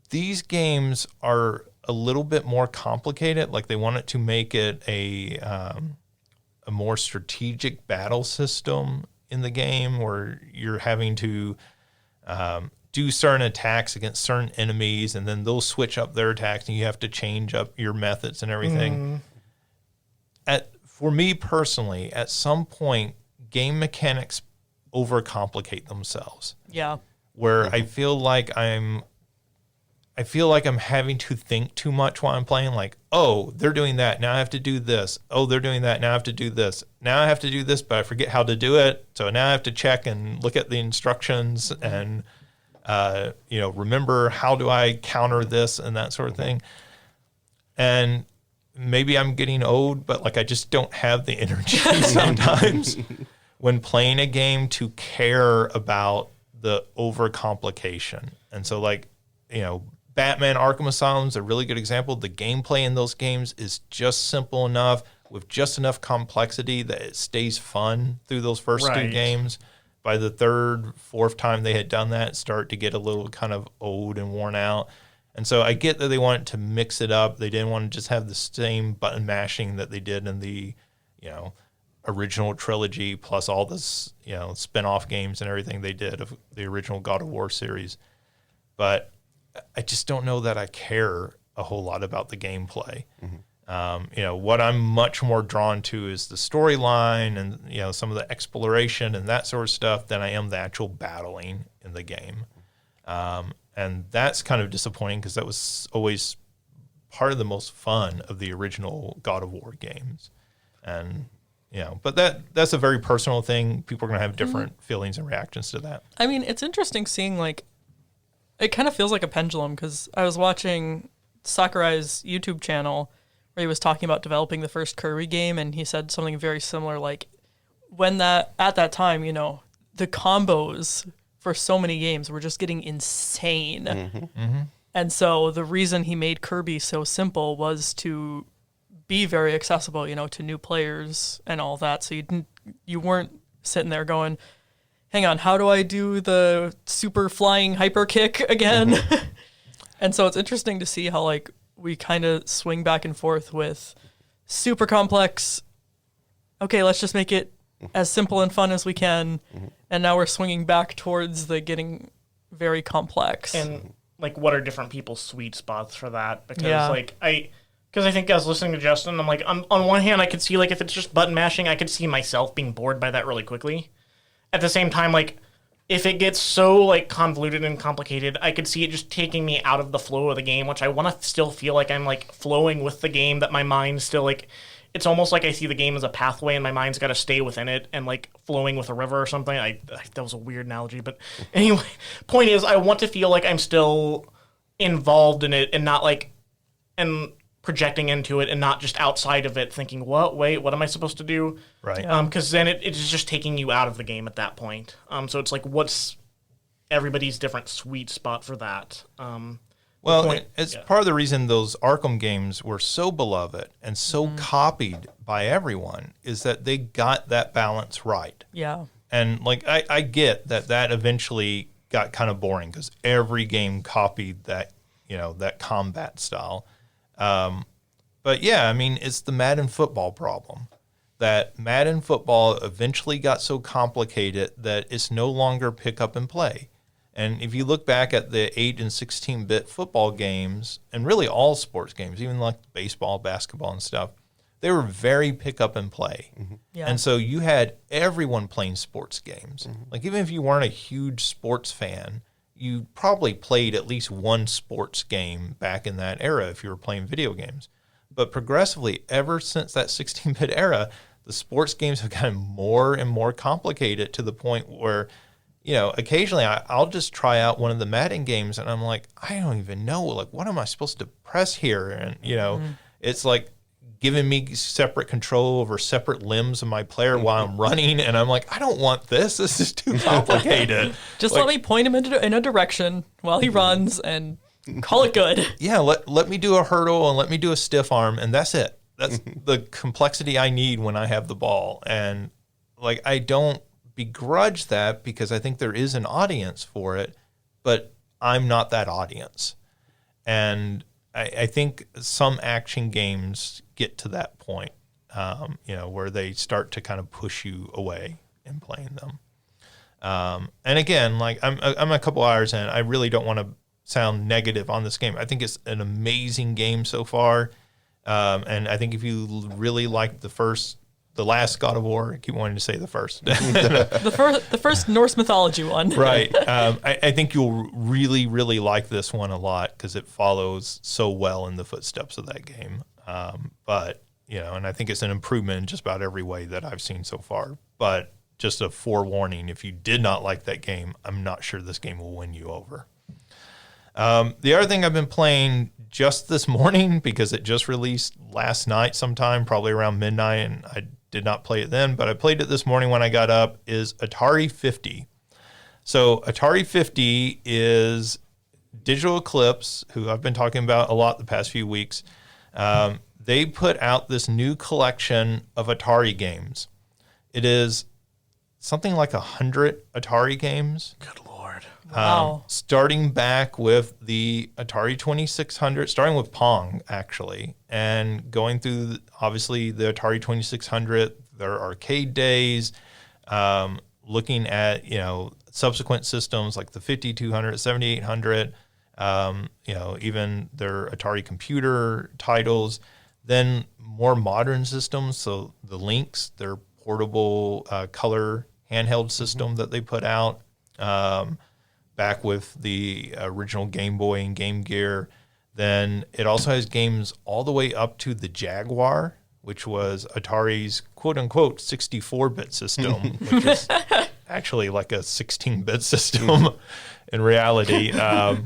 S1: These games are a little bit more complicated. Like they wanted to make it a more strategic battle system in the game where you're having to do certain attacks against certain enemies, and then they'll switch up their attacks, and you have to change up your methods and everything. For me personally, at some point, game mechanics overcomplicate themselves.
S3: Yeah.
S1: Where I feel like I'm having to think too much while I'm playing. Like, oh, they're doing that. Now I have to do this. Oh, they're doing that. Now I have to do this. Now I have to do this, but I forget how to do it. So now I have to check and look at the instructions and, remember how do I counter this and that sort of thing. And maybe I'm getting old, but like I just don't have the energy sometimes when playing a game to care about the overcomplication. And so like, Batman Arkham Asylum is a really good example. The gameplay in those games is just simple enough with just enough complexity that it stays fun through those first two games. By the third, fourth time they had done that, start to get a little kind of old and worn out. And so I get that they wanted to mix it up. They didn't want to just have the same button mashing that they did in the, original trilogy, plus all this, spin-off games and everything they did of the original God of War series. But I just don't know that I care a whole lot about the gameplay. What I'm much more drawn to is the storyline and, some of the exploration and that sort of stuff than I am the actual battling in the game. And that's kind of disappointing because that was always part of the most fun of the original God of War games. And, but that's a very personal thing. People are going to have different feelings and reactions to that.
S3: I mean, it's interesting seeing, it kind of feels like a pendulum because I was watching Sakurai's YouTube channel where he was talking about developing the first Kirby game, and he said something very similar, at that time, the combos for so many games were just getting insane. And so the reason he made Kirby so simple was to be very accessible, to new players and all that. So you weren't sitting there going, hang on, how do I do the super flying hyper kick again? And so it's interesting to see how we kind of swing back and forth with super complex. Okay, let's just make it as simple and fun as we can. And now we're swinging back towards the getting very complex.
S4: And what are different people's sweet spots for that? Because I think I was listening to Justin, I'm on one hand, I could see if it's just button mashing, I could see myself being bored by that really quickly. At the same time, if it gets so convoluted and complicated, I could see it just taking me out of the flow of the game, which I want to still feel like I'm flowing with the game, that my mind's still it's almost like I see the game as a pathway and my mind's got to stay within it and flowing with a river or something. That was a weird analogy, but anyway, point is I want to feel like I'm still involved in it and not and projecting into it and not just outside of it thinking, what am I supposed to do?
S1: Right.
S4: Because then it's just taking you out of the game at that point. So it's what's everybody's different sweet spot for that?
S1: It's part of the reason those Arkham games were so beloved and so copied by everyone is that they got that balance right.
S3: Yeah.
S1: And I get that eventually got kind of boring because every game copied that, that combat style. But yeah, I mean, it's the Madden football problem. That Madden football eventually got so complicated that it's no longer pick up and play. And if you look back at the 8 and 16-bit football games, and really all sports games, even baseball, basketball, and stuff, they were very pick up and play.
S3: Yeah.
S1: And so you had everyone playing sports games. Even if you weren't a huge sports fan, you probably played at least one sports game back in that era if you were playing video games. But progressively, ever since that 16-bit era, the sports games have gotten more and more complicated to the point where, occasionally I'll just try out one of the Madden games and I'm like, I don't even know, what am I supposed to press here? And, it's giving me separate control over separate limbs of my player while I'm running. And I'm like, I don't want this. This is too complicated.
S3: Just let me point him in a direction while he runs and call it good.
S1: Yeah, let me do a hurdle and let me do a stiff arm, and that's it. That's the complexity I need when I have the ball. And I don't begrudge that because I think there is an audience for it, but I'm not that audience. And I think some action games get to that point, where they start to kind of push you away in playing them. And again, I'm a couple hours in. I really don't want to sound negative on this game. I think it's an amazing game so far. And I think if you really like the last God of War, I keep wanting to say the first.
S3: the first Norse mythology one.
S1: Right. I think you'll really, really like this one a lot because it follows so well in the footsteps of that game. But, and I think it's an improvement in just about every way that I've seen so far. But just a forewarning, if you did not like that game, I'm not sure this game will win you over. The other thing I've been playing just this morning, because it just released last night sometime, probably around midnight, and I did not play it then, but I played it this morning when I got up, is Atari 50. So Atari 50 is Digital Eclipse, who I've been talking about a lot the past few weeks, they put out this new collection of Atari games. It is something like 100 Atari games.
S4: Good Lord.
S3: Wow.
S1: Starting back with the Atari 2600, starting with Pong, actually, and going through, obviously, the Atari 2600, their arcade days, looking at, subsequent systems like the 5200, 7800, even their Atari computer titles, then more modern systems. So the Lynx, their portable color handheld system that they put out, back with the original Game Boy and Game Gear. Then it also has games all the way up to the Jaguar, which was Atari's quote-unquote 64-bit system, which is actually like a 16-bit system in reality. It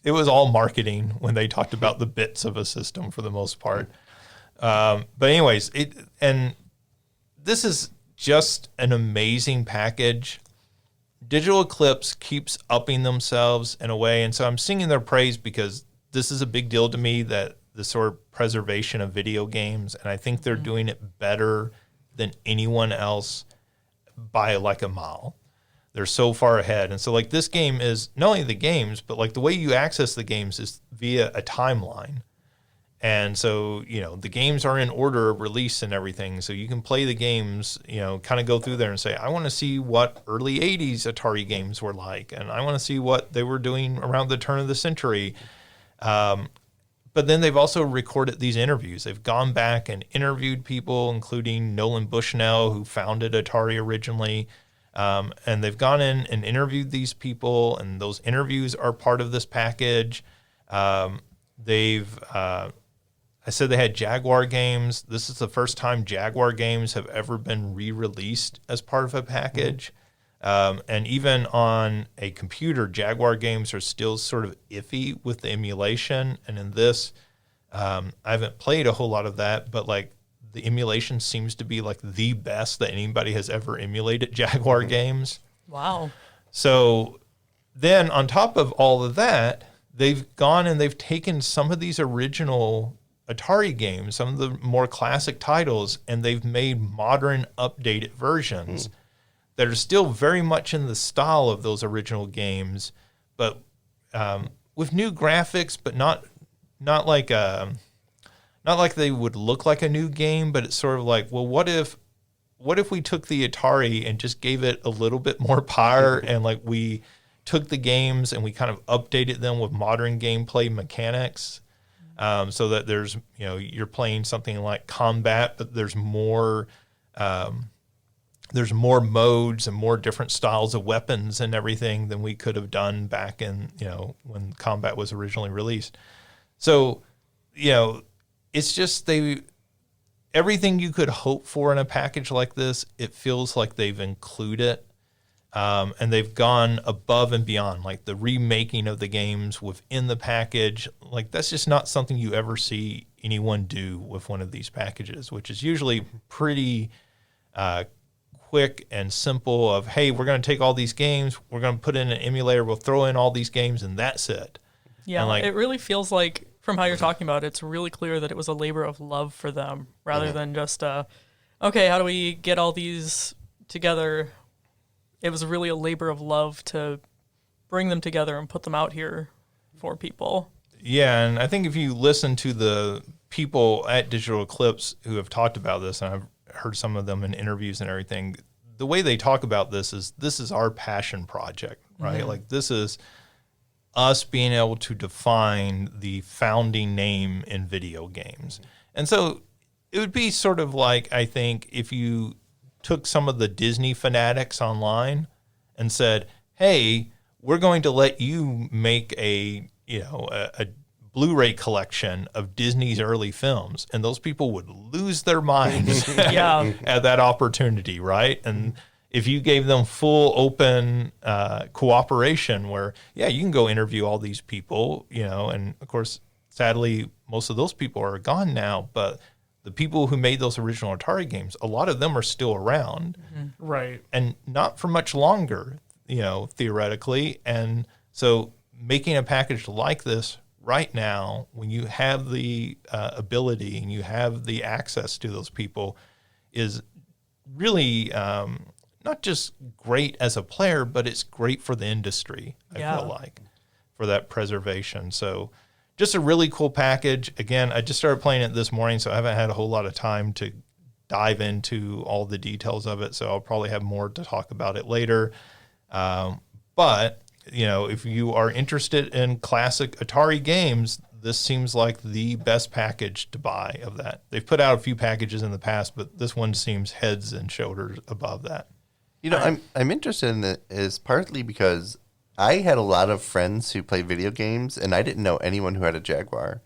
S1: was all marketing when they talked about the bits of a system for the most part. But anyways, this is just an amazing package. Digital Eclipse keeps upping themselves in a way, and so I'm singing their praise because this is a big deal to me, that the sort of preservation of video games, and I think they're doing it better than anyone else by like a mile. They're so far ahead. And so like this game is not only the games, but like the way you access the games is via a timeline. And so, the games are in order of release and everything. So you can play the games, kind of go through there and say, I want to see what early 80s Atari games were like. And I want to see what they were doing around the turn of the century. But then they've also recorded these interviews. They've gone back and interviewed people, including Nolan Bushnell, who founded Atari originally. And they've gone in and interviewed these people, and those interviews are part of this package. I said they had Jaguar games. This is the first time Jaguar games have ever been re-released as part of a package. And even on a computer, Jaguar games are still sort of iffy with the emulation. And in this, I haven't played a whole lot of that, but like the emulation seems to be like the best that anybody has ever emulated Jaguar games.
S3: Wow.
S1: So then on top of all of that, they've gone and they've taken some of these original Atari games, some of the more classic titles, and they've made modern, updated versions that are still very much in the style of those original games, but with new graphics, but not like they would look like a new game, but it's sort of like, well, what if we took the Atari and just gave it a little bit more power, and like we took the games and we kind of updated them with modern gameplay mechanics, so that there's, you're playing something like Combat, but there's more modes and more different styles of weapons and everything than we could have done back in, when Combat was originally released. So, it's just everything you could hope for in a package like this, it feels like they've included, and they've gone above and beyond, like the remaking of the games within the package. Like that's just not something you ever see anyone do with one of these packages, which is usually pretty quick and simple of, hey, we're going to take all these games, we're going to put in an emulator, we'll throw in all these games, and that's it.
S3: Yeah, it really feels like, from how you're talking about it, it's really clear that it was a labor of love for them rather than just, okay, how do we get all these together? It was really a labor of love to bring them together and put them out here for people. Yeah,
S1: and I think if you listen to the people at Digital Eclipse who have talked about this, and I've heard some of them in interviews and everything, the way they talk about this is our passion project, right? Mm-hmm. Like this is us being able to define the founding name in video games. And so it would be sort of like, I think, if you took some of the Disney fanatics online and said, hey, we're going to let you make a Blu-ray collection of Disney's early films, and those people would lose their minds at that opportunity, right? And if you gave them full open cooperation where, you can go interview all these people, and of course, sadly, most of those people are gone now, but the people who made those original Atari games, a lot of them are still around.
S4: Mm-hmm. Right.
S1: And not for much longer. theoretically. And so making a package like this right now, when you have the ability and you have the access to those people, is really not just great as a player, but it's great for the industry, I feel like, for that preservation. So just a really cool package. Again, I just started playing it this morning, so I haven't had a whole lot of time to dive into all the details of it. So I'll probably have more to talk about it later. But, if you are interested in classic Atari games, this seems like the best package to buy of that. They've put out a few packages in the past, but this one seems heads and shoulders above that.
S2: I'm interested in it is partly because I had a lot of friends who played video games, and I didn't know anyone who had a Jaguar.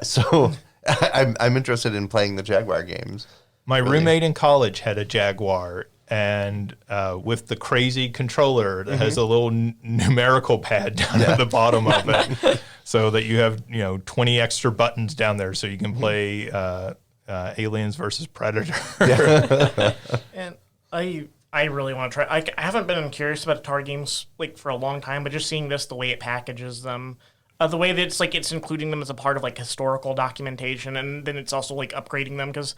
S2: So I'm interested in playing the Jaguar games.
S1: My roommate in college had a Jaguar, and with the crazy controller that has a little numerical pad down at the bottom of it, so that you have 20 extra buttons down there, so you can play Aliens versus Predator.
S4: And I really want to try. I haven't been curious about Atari games for a long time, but just seeing this, the way it packages them, the way that it's including them as a part of historical documentation, and then it's also upgrading them, because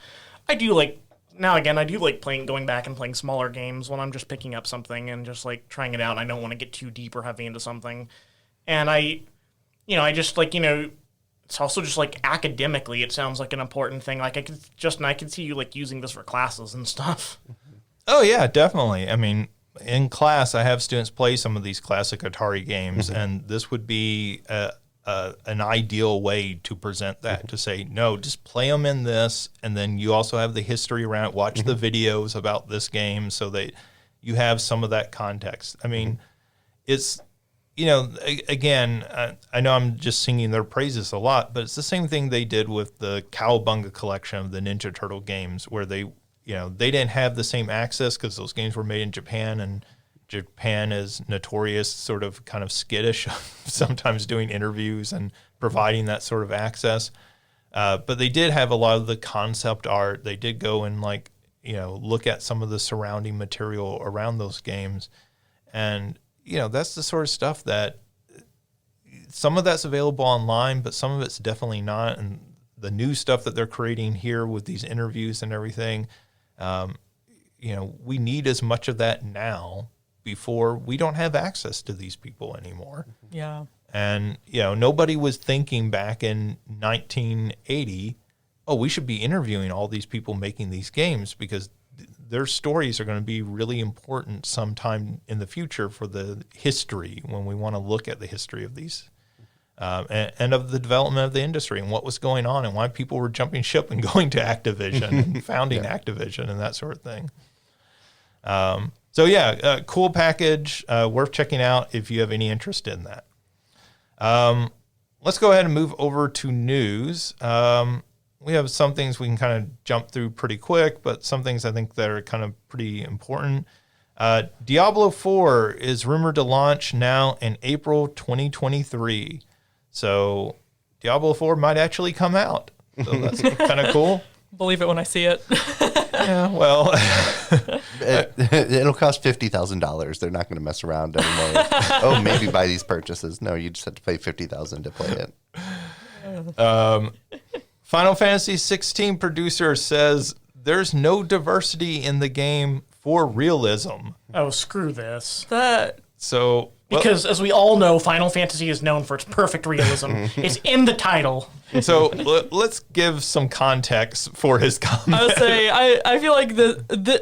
S4: I do going back and playing smaller games when I'm just picking up something and just trying it out, and I don't want to get too deep or heavy into something. And I just it's also just academically, it sounds like an important thing. I could see you using this for classes and stuff.
S1: Oh yeah, definitely. I mean, in class, I have students play some of these classic Atari games, and this would be an ideal way to present that, to say, no, just play them in this, and then you also have the history around it, watch the videos about this game so that you have some of that context. I mean, it's, again, I know I'm just singing their praises a lot, but it's the same thing they did with the Cowabunga collection of the Ninja Turtle games, where they didn't have the same access because those games were made in Japan, and Japan is notorious, sort of kind of skittish, sometimes doing interviews and providing that sort of access. But they did have a lot of the concept art. They did go and look at some of the surrounding material around those games. And, that's the sort of stuff that some of that's available online, but some of it's definitely not. And the new stuff that they're creating here with these interviews and everything, we need as much of that now before we don't have access to these people anymore.
S3: Yeah.
S1: And, nobody was thinking back in 1980, we should be interviewing all these people making these games, because their stories are going to be really important sometime in the future for the history, when we want to look at the history of these and of the development of the industry and what was going on and why people were jumping ship and going to Activision and founding Activision and that sort of thing. Cool package, worth checking out if you have any interest in that. Let's go ahead and move over to news. We have some things we can kind of jump through pretty quick, but some things I think that are kind of pretty important. Diablo 4 is rumored to launch now in April 2023. So Diablo 4 might actually come out. So that's kind of cool.
S3: Believe it when I see it.
S1: Yeah, well.
S2: It'll cost $50,000. They're not going to mess around anymore. Maybe buy these purchases. No, you just have to pay $50,000 to play it.
S1: Final Fantasy 16 producer says there's no diversity in the game for realism.
S4: Oh, screw this.
S1: Because
S4: as we all know, Final Fantasy is known for its perfect realism. It's in the title.
S1: So let's give some context for his comment.
S3: I would say, I feel like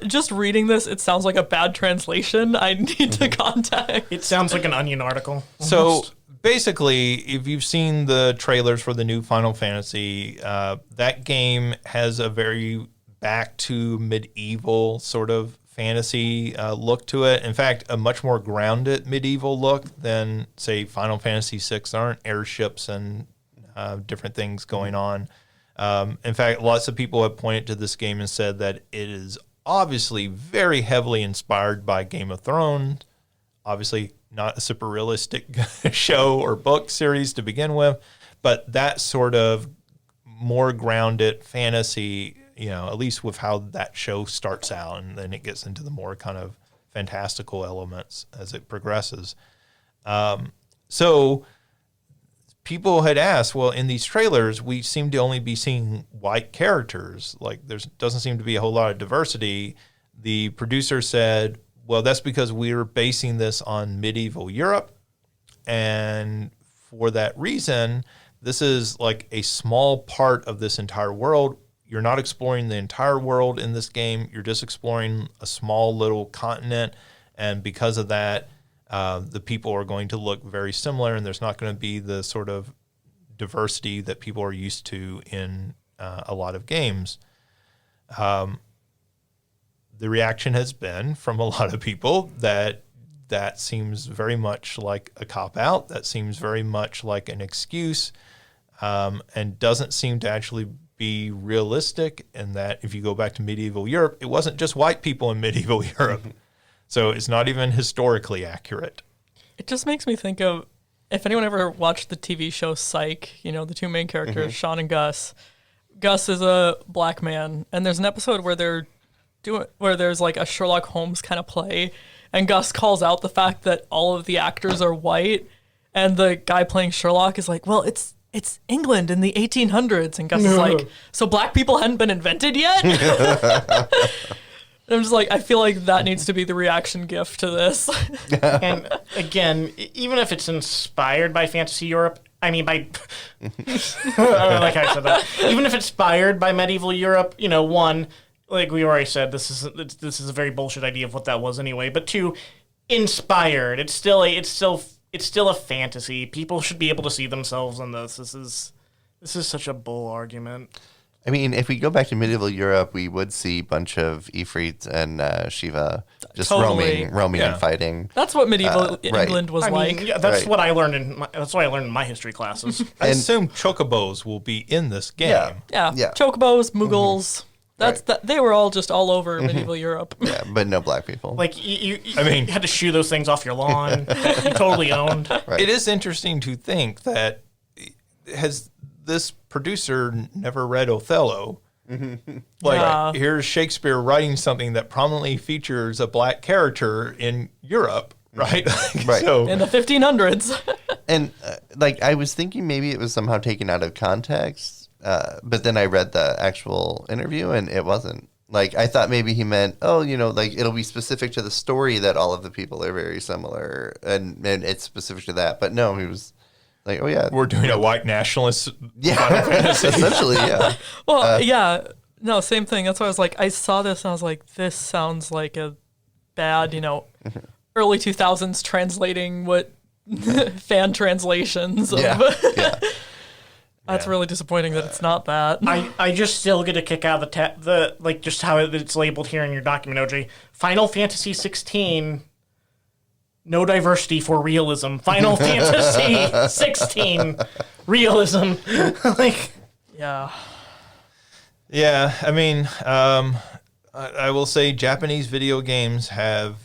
S3: just reading this, it sounds like a bad translation. I need to contact.
S4: It sounds like an Onion article.
S1: So basically, if you've seen the trailers for the new Final Fantasy, that game has a very back to medieval sort of fantasy look to it. In fact, a much more grounded medieval look than, say, Final Fantasy VI. There aren't airships and different things going on. In fact, lots of people have pointed to this game and said that it is obviously very heavily inspired by Game of Thrones. Obviously, not a super realistic show or book series to begin with, but that sort of more grounded fantasy, at least with how that show starts out, and then it gets into the more kind of fantastical elements as it progresses. So people had asked, well, in these trailers, we seem to only be seeing white characters. Like, doesn't seem to be a whole lot of diversity. The producer said, well, that's because we're basing this on medieval Europe. And for that reason, this is like a small part of this entire world. You're not exploring the entire world in this game. You're just exploring a small little continent. And because of that, the people are going to look very similar, and there's not going to be the sort of diversity that people are used to in a lot of games. The reaction has been from a lot of people that seems very much like a cop-out. That seems very much like an excuse, and doesn't seem to actually be realistic, and that if you go back to medieval Europe, it wasn't just white people in medieval Europe. So it's not even historically accurate.
S3: It just makes me think of, if anyone ever watched the TV show Psych, the two main characters, Sean and Gus. Gus is a black man, and there's an episode where there's like a Sherlock Holmes kind of play, and Gus calls out the fact that all of the actors are white, and the guy playing Sherlock is like, well, it's England in the 1800s, and Gus is like, so black people hadn't been invented yet? I'm just like, I feel like that needs to be the reaction gif to this.
S4: And again, even if it's inspired by Fantasy Europe, I mean, I like I said that. Even if it's inspired by medieval Europe, one, like we already said, this is a very bullshit idea of what that was anyway. But two, inspired. It's still a fantasy. People should be able to see themselves in this. This is such a bull argument.
S2: I mean, if we go back to medieval Europe, we would see a bunch of Ifrit and Shiva just
S3: Totally.
S2: roaming and fighting.
S3: That's what medieval England was
S4: I
S3: like.
S4: mean, yeah, that's what I learned in my history classes.
S1: I assume chocobos will be in this game.
S3: Yeah.
S2: Yeah.
S3: Chocobos, Mughals.
S2: Right.
S3: They were all just all over medieval Europe.
S2: Yeah, but no black people.
S4: Like you had to shoo those things off your lawn. You totally owned.
S2: Right.
S1: It is interesting to think that this producer never read Othello. Here's Shakespeare writing something that prominently features a black character in Europe, right?
S2: Right.
S1: So,
S3: In the 1500s.
S2: And I was thinking maybe it was somehow taken out of context, but then I read the actual interview and it wasn't. Like, I thought maybe he meant, it'll be specific to the story that all of the people are very similar, and it's specific to that. But no, he was like, oh yeah,
S1: we're doing a white nationalist.
S2: yeah, essentially, yeah.
S3: Well, yeah. No, same thing. That's why I was like, I saw this and I was like, this sounds like a bad, early 2000s translating what fan translations of.
S2: Yeah.
S3: That's really disappointing that it's not that.
S4: I just still get a kick out of the just how it's labeled here in your document, OJ. Final Fantasy 16. No diversity for realism. Final Fantasy 16 realism.
S3: Yeah.
S1: Yeah, I mean, I will say Japanese video games have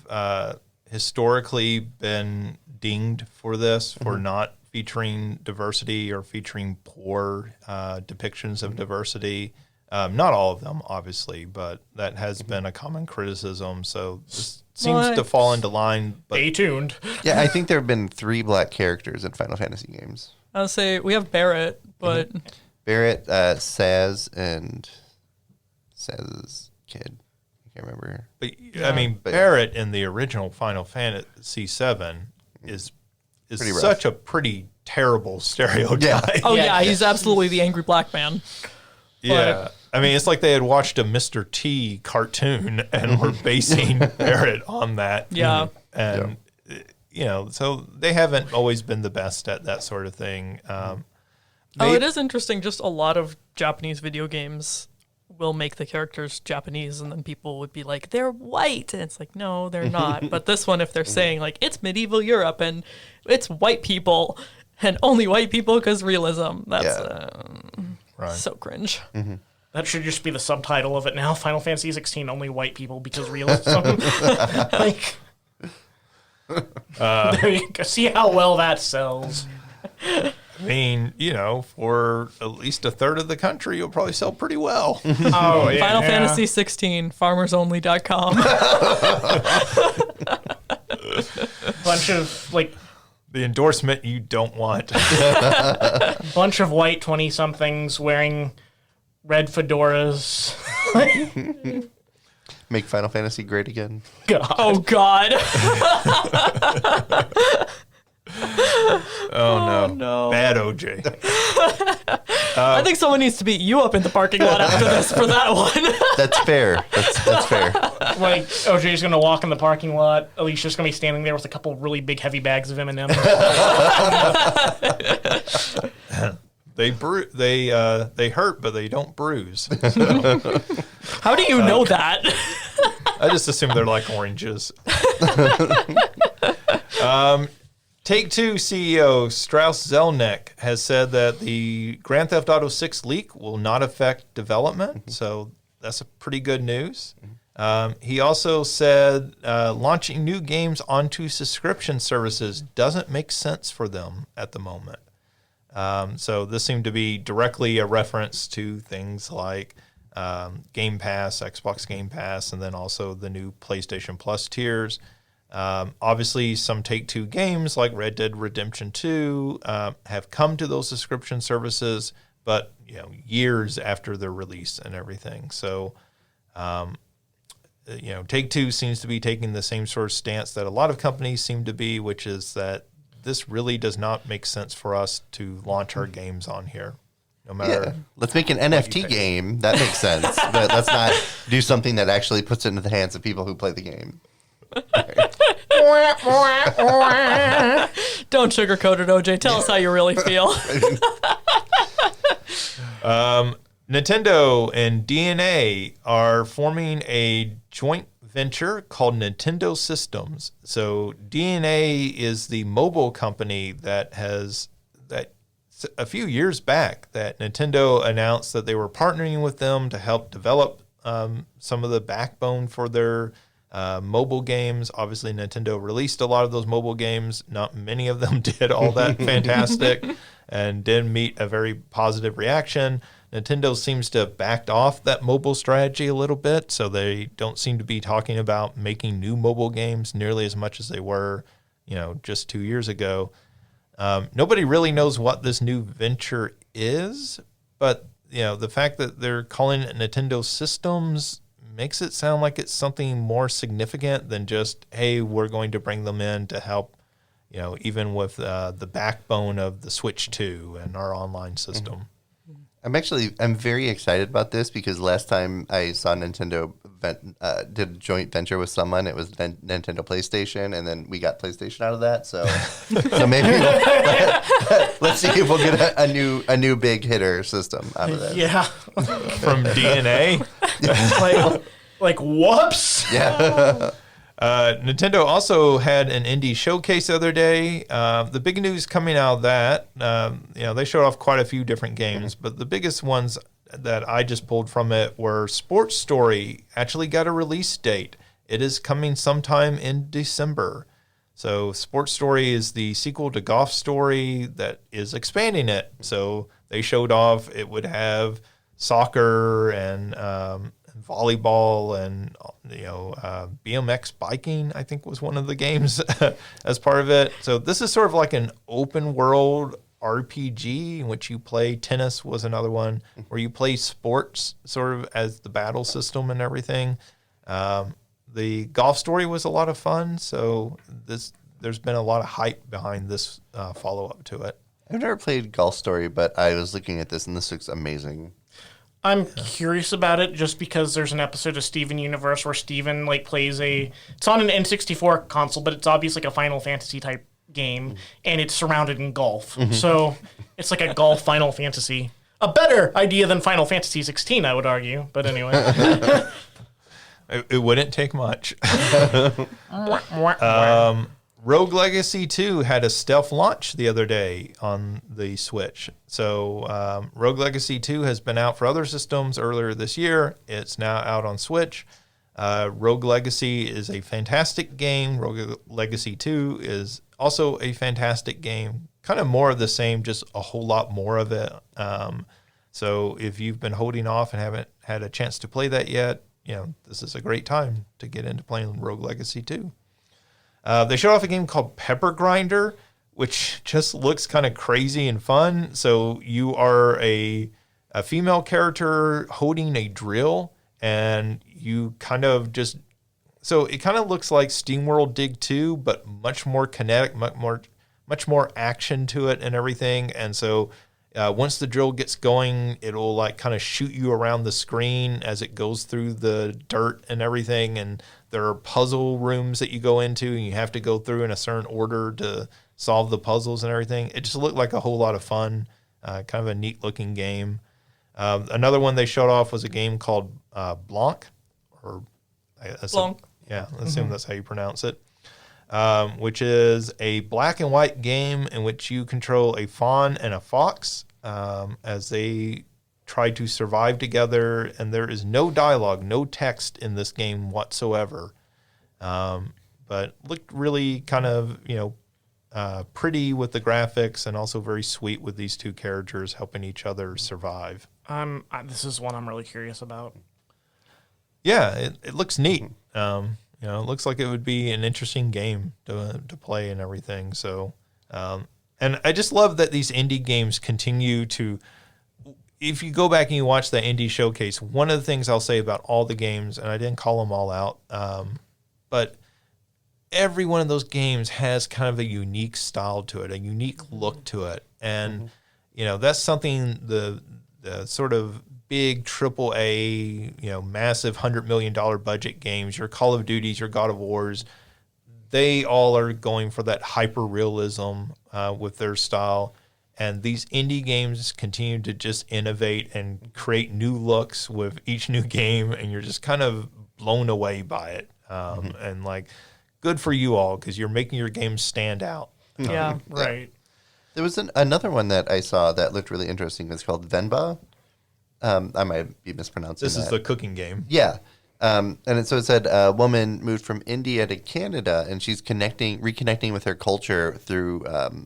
S1: historically been dinged for this, for not featuring diversity or featuring poor depictions of diversity. Not all of them, obviously, but that has been a common criticism. So this seems to fall into line. But
S4: Stay tuned.
S2: Yeah, I think there have been 3 black characters in Final Fantasy games.
S3: I would say we have Barrett, but
S2: Barrett, Saz, and Saz's kid. I can't remember.
S1: But I mean, Barrett in the original Final Fantasy VII is such a pretty terrible stereotype.
S3: oh yeah, he's absolutely the angry black man.
S1: Yeah. I mean, it's like they had watched a Mr. T cartoon and were basing Barrett on that.
S3: Yeah.
S1: And, so they haven't always been the best at that sort of thing.
S3: It is interesting. Just a lot of Japanese video games will make the characters Japanese, and then people would be like, they're white. And it's like, no, they're not. But this one, if they're saying, like, it's medieval Europe and it's white people and only white people because realism, that's so cringe.
S2: Mm-hmm.
S4: That should just be the subtitle of it now. Final Fantasy 16, only white people because realism. There you go. See how well that sells.
S1: I mean, for at least a third of the country, you'll probably sell pretty well.
S4: Oh, yeah.
S3: Final Fantasy 16, farmersonly.com.
S4: bunch of
S1: The endorsement you don't want.
S4: bunch of white 20-somethings wearing red fedoras.
S2: Make Final Fantasy great again.
S4: God.
S3: Oh God.
S1: Oh, no.
S3: no.
S1: Bad OJ.
S3: I think someone needs to beat you up in the parking lot after this for that one.
S2: That's fair. That's fair.
S4: OJ's gonna walk in the parking lot. Alicia's gonna be standing there with a couple really big heavy bags of M&M's.
S1: They hurt, but they don't bruise.
S3: How do you know that?
S1: I just assume they're like oranges. Take-Two CEO Strauss Zelnick has said that the Grand Theft Auto 6 leak will not affect development, so that's a pretty good news. He also said launching new games onto subscription services doesn't make sense for them at the moment. So this seemed to be directly a reference to things like Game Pass, Xbox Game Pass, and then also the new PlayStation Plus tiers. Obviously, some Take-Two games like Red Dead Redemption 2 have come to those subscription services, but years after their release and everything. So, Take-Two seems to be taking the same sort of stance that a lot of companies seem to be, which is that this really does not make sense for us to launch our games on here. No matter.
S2: Yeah. Let's make an NFT game. That makes sense. But let's not do something that actually puts it into the hands of people who play the game.
S3: Don't sugarcoat it, OJ. Tell us how you really feel.
S1: Nintendo and DNA are forming a joint venture called Nintendo Systems. So DNA is the mobile company that a few years back that Nintendo announced that they were partnering with them to help develop some of the backbone for their mobile games. Obviously, Nintendo released a lot of those mobile games. Not many of them did all that fantastic and didn't meet a very positive reaction. Nintendo seems to have backed off that mobile strategy a little bit, so they don't seem to be talking about making new mobile games nearly as much as they were, just 2 years ago. Nobody really knows what this new venture is, but the fact that they're calling it Nintendo Systems makes it sound like it's something more significant than just, hey, we're going to bring them in to help, even with the backbone of the Switch 2 and our online system.
S2: I'm very excited about this because last time I saw Nintendo did a joint venture with someone, it was Nintendo PlayStation, and then we got PlayStation out of that. So maybe let's see if we'll get a new big hitter system out of this.
S4: Yeah.
S1: From DNA.
S4: like whoops.
S2: Yeah.
S1: Nintendo also had an indie showcase the other day. The big news coming out of that, they showed off quite a few different games, but the biggest ones that I just pulled from it were Sports Story actually got a release date. It is coming sometime in December. So Sports Story is the sequel to Golf Story that is expanding it. So they showed off it would have soccer and volleyball and BMX biking, I think, was one of the games as part of it. So this is sort of like an open world RPG in which you play. Tennis was another one where you play sports sort of as the battle system and everything. The Golf Story was a lot of fun. So there's been a lot of hype behind this follow-up to it.
S2: I've never played Golf Story, but I was looking at this and this looks amazing.
S4: I'm curious about it just because there's an episode of Steven Universe where Steven plays it's on an N64 console, but it's obviously like a Final Fantasy type game, and it's surrounded in golf. So it's like a golf Final Fantasy. A better idea than Final Fantasy 16, I would argue. But anyway.
S1: It wouldn't take much. Rogue Legacy 2 had a stealth launch the other day on the Switch. So Rogue Legacy 2 has been out for other systems earlier this year. It's now out on Switch. Rogue Legacy is a fantastic game. Rogue Legacy 2 is also a fantastic game. Kind of more of the same, just a whole lot more of it. So if you've been holding off and haven't had a chance to play that yet, this is a great time to get into playing Rogue Legacy 2. They showed off a game called Pepper Grinder, which just looks kind of crazy and fun. So you are a female character holding a drill, and you kind of just... So it kind of looks like SteamWorld Dig 2, but much more kinetic, much more action to it and everything. And so once the drill gets going, it'll like kind of shoot you around the screen as it goes through the dirt and everything. And there are puzzle rooms that you go into, and you have to go through in a certain order to solve the puzzles and everything. It just looked like a whole lot of fun, kind of a neat looking game. Another one they showed off was a game called Blanc, or
S3: Blanc.
S1: Yeah, I assume that's how you pronounce it. Which is a black and white game in which you control a fawn and a fox as they try to survive together, and there is no dialogue, no text in this game whatsoever. But looked really kind of, pretty with the graphics, and also very sweet with these two characters helping each other survive.
S4: This is one I'm really curious about.
S1: Yeah, it looks neat. It looks like it would be an interesting game to play and everything. So, and I just love that these indie games continue to... If you go back and you watch the indie showcase, one of the things I'll say about all the games, and I didn't call them all out, but every one of those games has kind of a unique style to it, a unique look to it. And, that's something the sort of big AAA, massive $100 million budget games, your Call of Duties, your God of Wars, they all are going for that hyper realism with their style. And these indie games continue to just innovate and create new looks with each new game, and you're just kind of blown away by it. And like, good for you all, because you're making your games stand out.
S3: Yeah,
S4: Right.
S2: There was another one that I saw that looked really interesting. It's called Venba. I might be mispronouncing
S1: This
S2: that.
S1: is the cooking game.
S2: Yeah. So it said a woman moved from India to Canada, and she's reconnecting with her culture through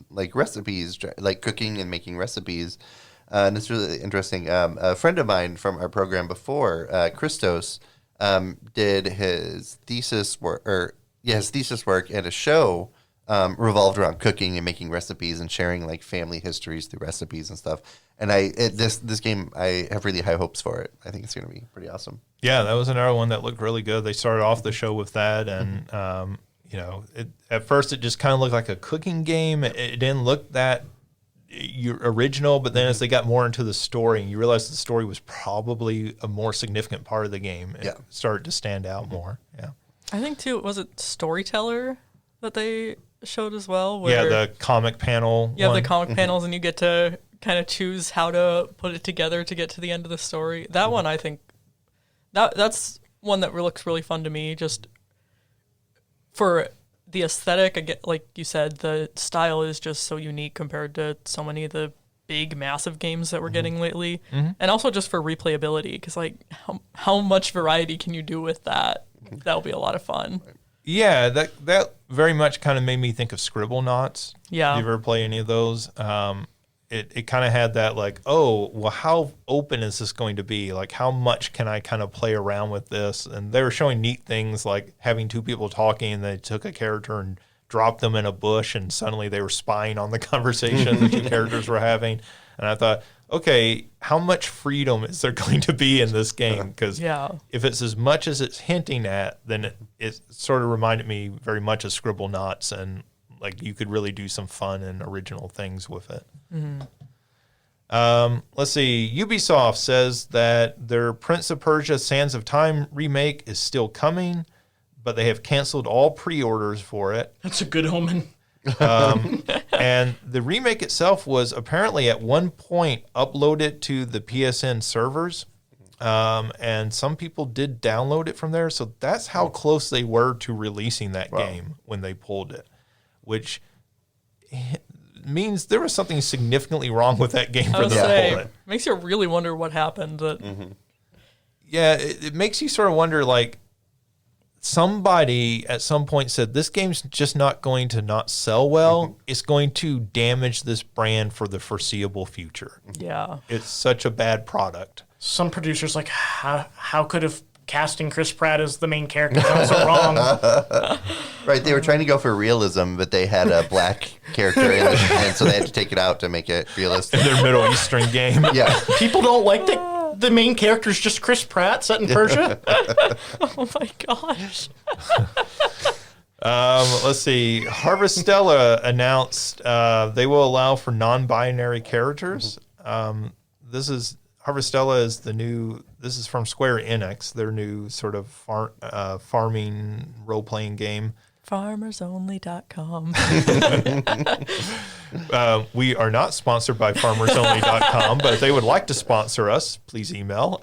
S2: like recipes, like cooking and making recipes. And it's really interesting. A friend of mine from our program before, Christos, did his thesis work, and a show revolved around cooking and making recipes and sharing like family histories through recipes and stuff. And this game, I have really high hopes for it. I think it's going to be pretty awesome.
S1: Yeah, that was another one that looked really good. They started off the show with that, and at first it just kind of looked like a cooking game. It didn't look that original, but then as they got more into the story, and you realized the story was probably a more significant part of the game, it started to stand out more. Yeah,
S3: I think too. Was it Storyteller that they showed as well?
S1: The comic panel.
S3: You have the comic panels, and you get to kind of choose how to put it together to get to the end of the story. That one, I think, that's one that looks really fun to me. Just for the aesthetic, like you said, the style is just so unique compared to so many of the big, massive games that we're getting lately. And also just for replayability, because like how much variety can you do with that? That'll be a lot of fun.
S1: Yeah, that very much kind of made me think of Scribble Knots.
S3: Yeah.
S1: Did you ever play any of those? It kind of had that like, oh, well, how open is this going to be? Like, how much can I kind of play around with this? And they were showing neat things like having two people talking, and they took a character and dropped them in a bush, and suddenly they were spying on the conversation the two characters were having. And I thought, okay, how much freedom is there going to be in this game? Because if it's as much as it's hinting at, then it sort of reminded me very much of Scribble Knots, and like you could really do some fun and original things with it. Let's see. Ubisoft says that their Prince of Persia Sands of Time remake is still coming, but they have canceled all pre-orders for it.
S4: That's a good omen.
S1: And the remake itself was apparently at one point uploaded to the PSN servers, and some people did download it from there. So that's how close they were to releasing that game when they pulled it, which means there was something significantly wrong with that game for them to pull it.
S3: Makes you really wonder what happened.
S1: Yeah, it makes you sort of wonder, like, somebody at some point said, this game's just not going to not sell well. It's going to damage this brand for the foreseeable future.
S3: Yeah.
S1: It's such a bad product.
S4: Some producers like, how could have casting Chris Pratt as the main character sounds so wrong.
S2: Right, they were trying to go for realism, but they had a black character in it, and so they had to take it out to make it realistic.
S1: Their Middle Eastern game.
S2: Yeah.
S4: People don't like that the main character is just Chris Pratt set in Persia.
S3: Oh my gosh.
S1: Let's see. Harvestella announced they will allow for non-binary characters. Harvestella is the new. This is from Square Enix, their new sort of farming role-playing game.
S3: FarmersOnly.com.
S1: We are not sponsored by FarmersOnly.com, but if they would like to sponsor us, please email.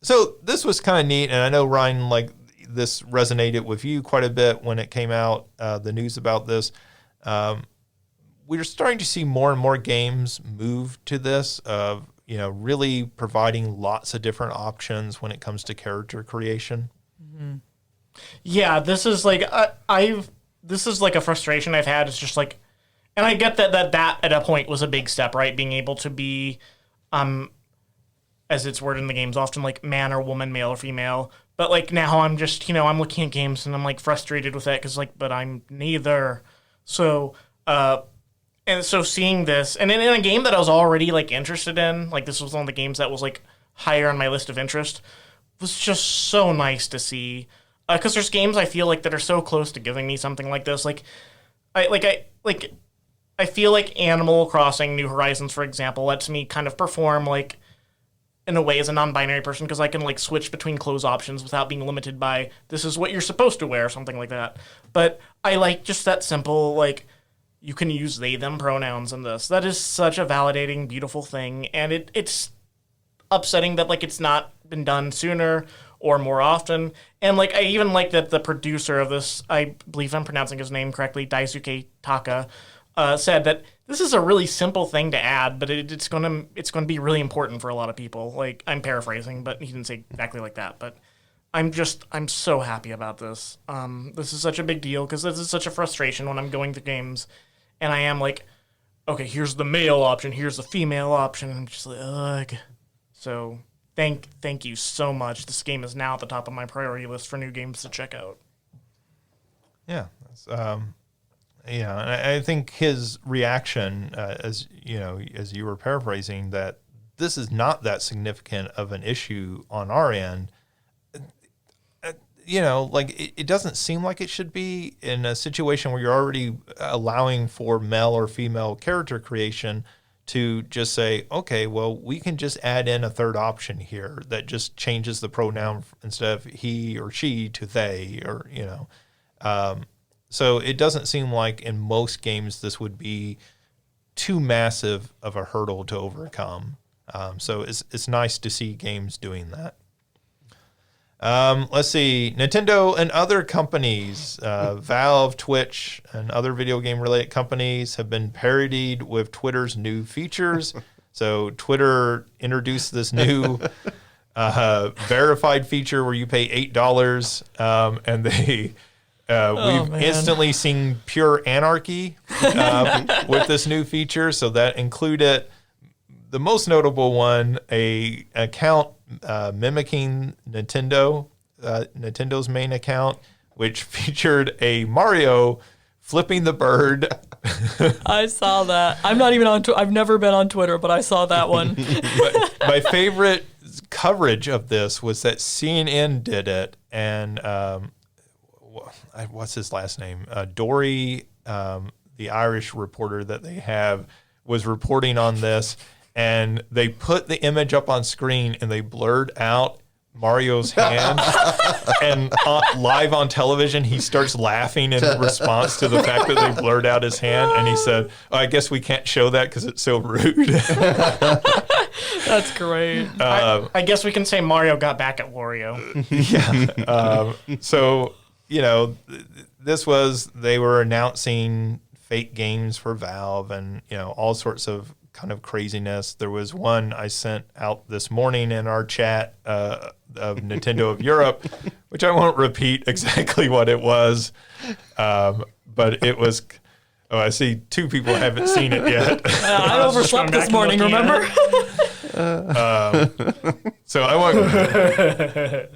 S1: So this was kind of neat, and I know, Ryan, like this resonated with you quite a bit when it came out, the news about this. We're starting to see more and more games move to this of, really providing lots of different options when it comes to character creation.
S3: Mm-hmm.
S4: Yeah, this is like this is like a frustration I've had. It's just like, and I get that at a point was a big step, right? Being able to be, as it's worded in the games, often like man or woman, male or female. But like now I'm just, I'm looking at games and I'm like frustrated with that because like, but I'm neither. So, and so seeing this, and in a game that I was already like interested in, like this was one of the games that was like higher on my list of interest, was just so nice to see. Because there's games I feel like that are so close to giving me something like this. I feel like Animal Crossing New Horizons, for example, lets me kind of perform like in a way as a non-binary person because I can like switch between clothes options without being limited by this is what you're supposed to wear or something like that. But I like just that simple like you can use they them pronouns in this. That is such a validating, beautiful thing, and it's upsetting that like it's not been done sooner or more often. And like I even like that the producer of this, I believe I'm pronouncing his name correctly, Daisuke Taka, said that this is a really simple thing to add, but it's gonna be really important for a lot of people. Like I'm paraphrasing, but he didn't say exactly like that. But I'm so happy about this. This is such a big deal because this is such a frustration when I'm going through games, and I am like, okay, here's the male option, here's the female option. And I'm just like, ugh. So thank you so much. This game is now at the top of my priority list for new games to check out.
S1: Yeah. And I think his reaction, as you were paraphrasing, that this is not that significant of an issue on our end. It doesn't seem like it should be in a situation where you're already allowing for male or female character creation to just say, okay, well, we can just add in a third option here that just changes the pronoun instead of he or she to they, or, so it doesn't seem like in most games this would be too massive of a hurdle to overcome. So it's nice to see games doing that. Let's see, Nintendo and other companies, Valve, Twitch, and other video game related companies have been parodied with Twitter's new features. So Twitter introduced this new verified feature where you pay $8, and they we've instantly seen pure anarchy with this new feature. So that included the most notable one, a account mimicking Nintendo's main account, which featured a Mario flipping the bird.
S3: I saw that. I'm not even on. I've never been on Twitter, but I saw that one.
S1: My favorite coverage of this was that CNN did it, and what's his last name? Dory, the Irish reporter that they have, was reporting on this. And they put the image up on screen and they blurred out Mario's hand. And live on television, he starts laughing in response to the fact that they blurred out his hand. And he said, I guess we can't show that because it's so rude.
S3: That's great.
S4: I guess we can say Mario got back at Wario.
S1: Yeah. So, they were announcing fake games for Valve and, all sorts of kind of craziness. There was one I sent out this morning in our chat of Nintendo of Europe, which I won't repeat exactly what it was, but it was Oh, I see 2 people haven't seen it yet.
S3: I overslept this morning, remember?
S1: So I won't.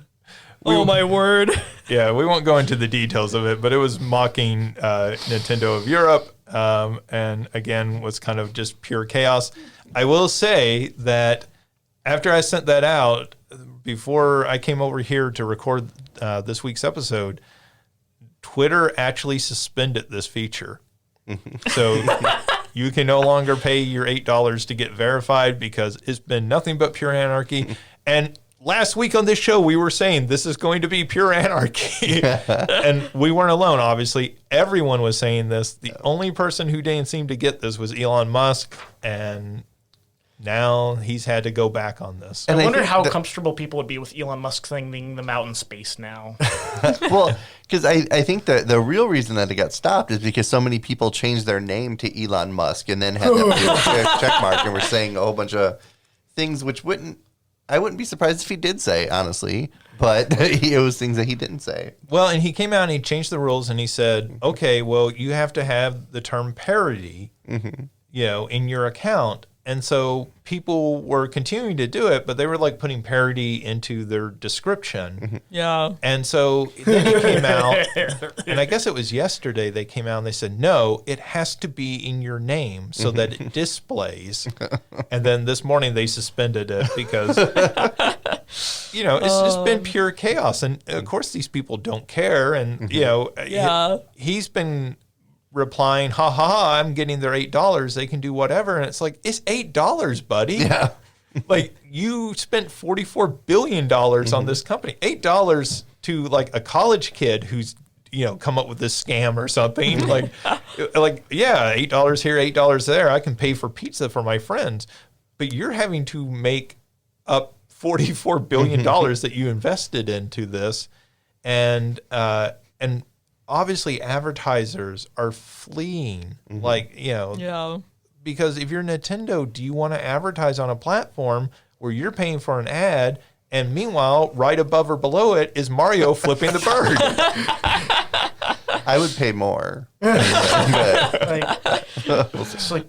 S3: Oh, my word.
S1: Yeah, we won't go into the details of it, but it was mocking Nintendo of Europe, and again was kind of just pure chaos. I will say that after I sent that out, before I came over here to record this week's episode, Twitter actually suspended this feature. So you can no longer pay your $8 to get verified because it's been nothing but pure anarchy. And last week on this show, we were saying this is going to be pure anarchy. And we weren't alone, obviously. Everyone was saying this. The only person who didn't seem to get this was Elon Musk. And now he's had to go back on this.
S4: And I wonder how comfortable people would be with Elon Musk sending them out in space now.
S2: Well, because I think the real reason that it got stopped is because so many people changed their name to Elon Musk and then had that check mark and were saying a whole bunch of things which I wouldn't be surprised if he did say, honestly, but it was things that he didn't say.
S1: Well, and he came out and he changed the rules and he said, okay, well, you have to have the term parody, in your account. And so people were continuing to do it, but they were like putting parody into their description.
S3: Yeah.
S1: And so then he came out, and I guess it was yesterday they came out and they said, no, it has to be in your name so that it displays. And then this morning they suspended it because, it's just been pure chaos. And of course these people don't care. And, he's been replying, ha ha ha, I'm getting their $8. They can do whatever. And it's like, it's $8, buddy.
S2: Yeah.
S1: Like, you spent $44 billion on this company. $8 to like a college kid who's, come up with this scam or something. like, yeah, $8 here, $8 there. I can pay for pizza for my friends. But you're having to make up $44 billion that you invested into this. And obviously advertisers are fleeing, because if you're Nintendo, do you want to advertise on a platform where you're paying for an ad and meanwhile right above or below it is Mario flipping the bird?
S2: I would pay more.
S4: It's like,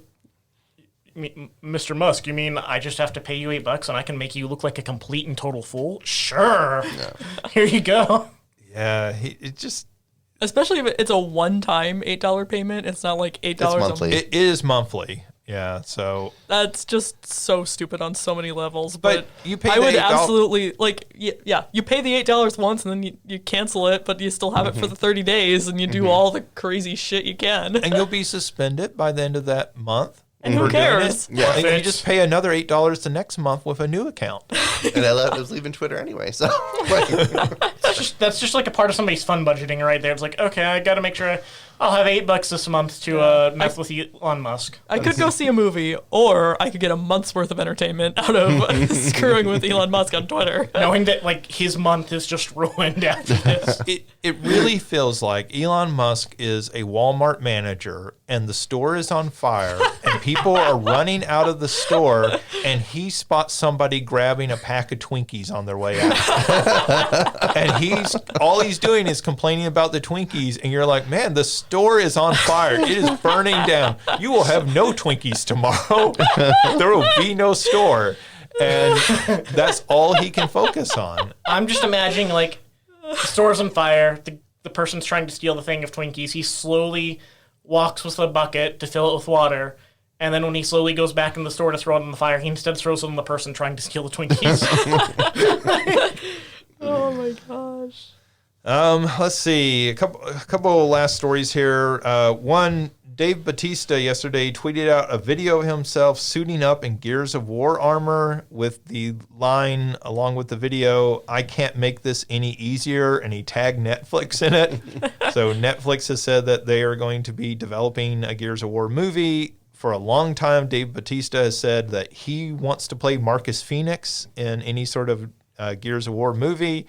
S4: Mr. Musk, you mean I just have to pay you $8 and I can make you look like a complete and total fool? Sure. Yeah. Here you go.
S1: Yeah, it just...
S3: Especially if it's a one-time $8 payment. It's not like $8
S2: It's monthly.
S1: It is monthly. Yeah, so...
S3: That's just so stupid on so many levels. But
S1: you pay
S3: I would
S1: $8
S3: absolutely, you pay the $8 once and then you cancel it, but you still have it for the 30 days and you do all the crazy shit you can.
S1: And you'll be suspended by the end of that month.
S3: And who cares?
S2: Yeah.
S1: And you just pay another $8 the next month with a new account.
S2: And I was leaving Twitter anyway, so...
S4: That's just like a part of somebody's fun budgeting right there. It's like, okay, I got to make sure I'll have $8 this month to mess with Elon Musk.
S3: I could go see a movie, or I could get a month's worth of entertainment out of screwing with Elon Musk on Twitter.
S4: Knowing that his month is just ruined after this.
S1: It really feels like Elon Musk is a Walmart manager and the store is on fire and people are running out of the store and he spots somebody grabbing a pack of Twinkies on their way out. And all he's doing is complaining about the Twinkies and you're like, man, the store is on fire. It is burning down. You will have no Twinkies tomorrow. There will be no store. And that's all he can focus on.
S4: I'm just imagining, like, the store's on fire. The person's trying to steal the thing of Twinkies. He slowly walks with a bucket to fill it with water. And then when he slowly goes back in the store to throw it on the fire, he instead throws it on the person trying to steal the Twinkies.
S3: Oh, my gosh.
S1: Let's see. A couple of last stories here. One, Dave Bautista yesterday tweeted out a video of himself suiting up in Gears of War armor with the line along with the video, "I can't make this any easier," and he tagged Netflix in it. So Netflix has said that they are going to be developing a Gears of War movie. For a long time, Dave Bautista has said that he wants to play Marcus Phoenix in any sort of Gears of War movie.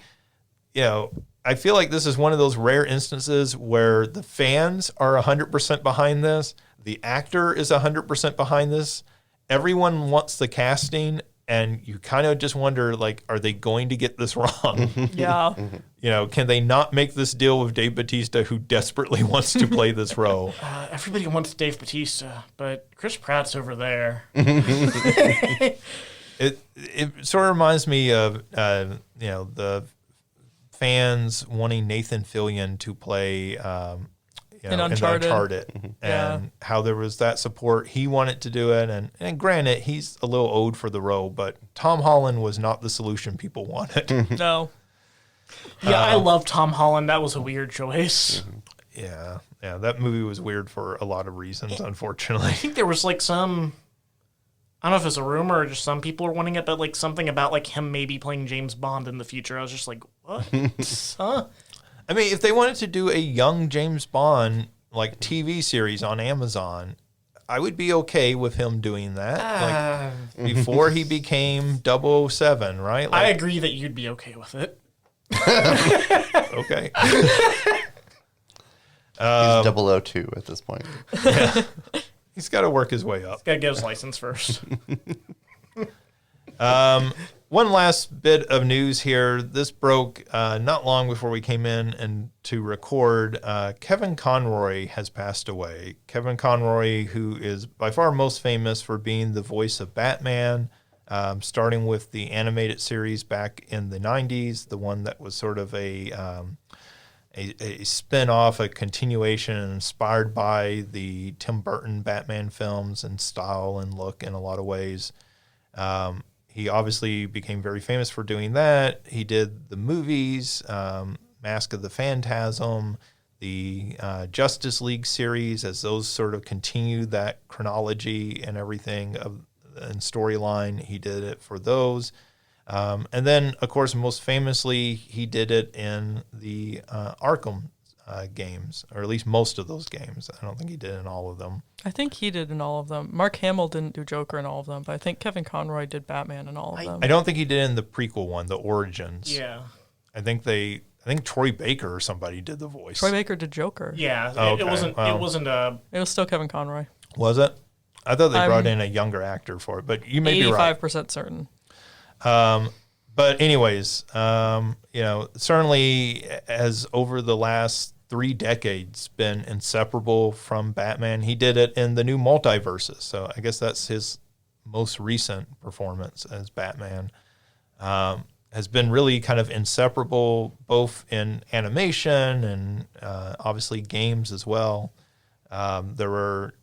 S1: I feel like this is one of those rare instances where the fans are 100% behind this. The actor is 100% behind this. Everyone wants the casting, and you kind of just wonder, like, are they going to get this wrong?
S3: Yeah.
S1: Can they not make this deal with Dave Bautista, who desperately wants to play this role?
S4: Everybody wants Dave Bautista, but Chris Pratt's over there.
S1: It sort of reminds me of the fans wanting Nathan Fillion to play
S3: In
S1: in
S3: Uncharted.
S1: and how there was that support. He wanted to do it, and granted, he's a little old for the role, but Tom Holland was not the solution people wanted.
S3: No.
S4: Yeah, I love Tom Holland. That was a weird choice.
S1: Yeah, that movie was weird for a lot of reasons, unfortunately.
S4: I think there was like some, I don't know if it's a rumor or just some people are wanting it, but like something about like him maybe playing James Bond in the future. I was just like, what? Huh?
S1: I mean, if they wanted to do a young James Bond like TV series on Amazon, I would be okay with him doing that. Like before he became 007, right?
S4: I
S1: Like,
S4: agree that you'd be okay with it.
S1: okay.
S2: He's 002 at this point.
S1: He's got to work his way up.
S4: Gotta get his license first.
S1: One last bit of news here. This broke not long before we came in and to record. Kevin Conroy has passed away. Kevin Conroy, who is by far most famous for being the voice of Batman, starting with the animated series back in the 90s, the one that was sort of a spin-off, a continuation inspired by the Tim Burton Batman films and style and look in a lot of ways. He obviously became very famous for doing that. He did the movies, Mask of the Phantasm, the Justice League series, as those sort of continued that chronology and everything and storyline. He did it for those. And then, of course, most famously, he did it in the Arkham games, or at least most of those games. I don't think he did in all of them.
S3: I think he did in all of them. Mark Hamill didn't do Joker in all of them, but I think Kevin Conroy did Batman in all of them.
S1: I don't think he did in the prequel one, the Origins.
S4: Yeah.
S1: I think Troy Baker or somebody did the voice.
S3: Troy Baker did Joker.
S4: Yeah.
S1: Okay,
S4: It wasn't.
S1: well.
S4: It wasn't.
S3: It was still Kevin Conroy.
S1: Was it? I thought they
S3: I'm
S1: brought in a younger actor for it, but you may be right.
S3: 85% certain.
S1: But anyways, certainly has over the last 3 decades been inseparable from Batman. He did it in the new multiverses, so I guess that's his most recent performance as Batman. Has been really kind of inseparable, both in animation and obviously games as well. There were,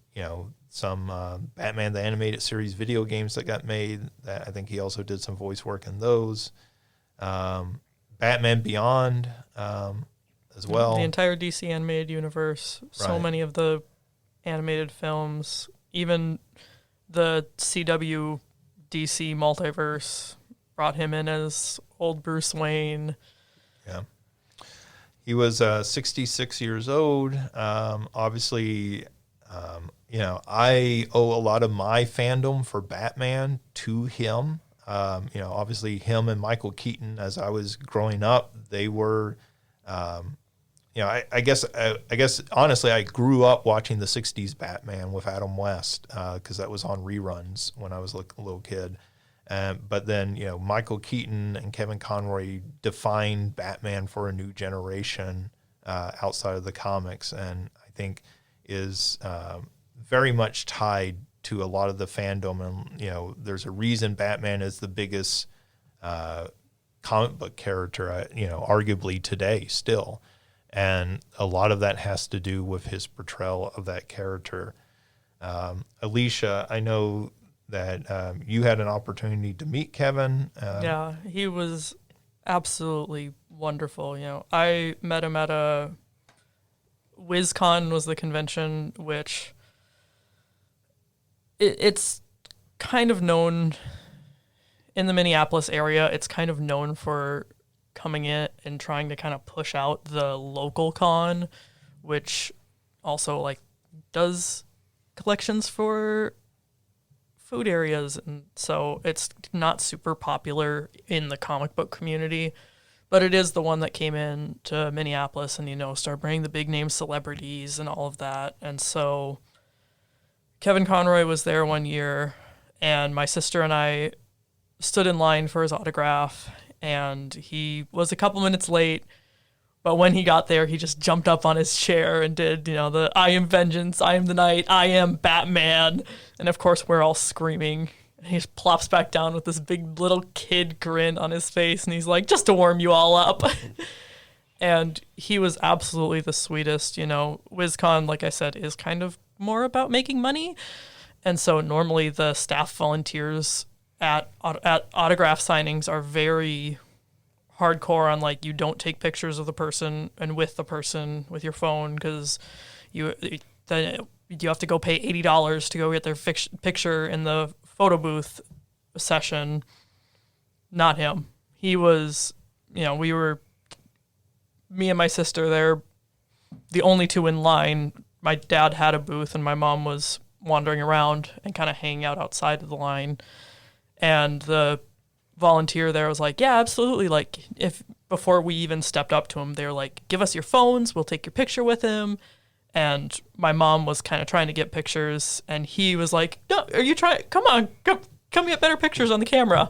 S1: some Batman the Animated Series video games that got made that I think he also did some voice work in those. Batman Beyond as well.
S3: The entire DC animated universe, so
S1: Right.
S3: many of the animated films, even the CW DC multiverse brought him in as old Bruce Wayne.
S1: Yeah. He was 66 years old. Obviously, I owe a lot of my fandom for Batman to him. Obviously him and Michael Keaton, as I was growing up, they were, I guess honestly, I grew up watching the 60s Batman with Adam West because that was on reruns when I was a little kid. But then, Michael Keaton and Kevin Conroy defined Batman for a new generation outside of the comics, and I think is very much tied to a lot of the fandom. And, there's a reason Batman is the biggest comic book character, arguably today still. And a lot of that has to do with his portrayal of that character. Alicia, I know that you had an opportunity to meet Kevin.
S3: Yeah, he was absolutely wonderful. I met him at a WizCon was the convention, which it's kind of known in the Minneapolis area. It's kind of known for coming in and trying to kind of push out the local con, which also does collections for food areas, and so it's not super popular in the comic book community, but it is the one that came in to Minneapolis and started bringing the big name celebrities and all of that. And so Kevin Conroy was there one year, and my sister and I stood in line for his autograph, and he was a couple minutes late. But when he got there, he just jumped up on his chair and did, the I am vengeance, I am the night, I am Batman. And of course, we're all screaming. And he just plops back down with this big little kid grin on his face. And he's like, just to warm you all up. And he was absolutely the sweetest. WizCon, like I said, is kind of more about making money. And so normally the staff volunteers at autograph signings are very hardcore on, like, you don't take pictures of the person and with the person with your phone, because you have to go pay $80 to go get their picture in the photo booth session. Not him. He was, me and my sister, they're the only two in line. My dad had a booth and my mom was wandering around and kind of hanging out outside of the line. And the volunteer there was like, yeah, absolutely. Like, if before we even stepped up to him, they were like, give us your phones, we'll take your picture with him. And my mom was kind of trying to get pictures, and he was like, no, are you trying? Come on, come get better pictures on the camera.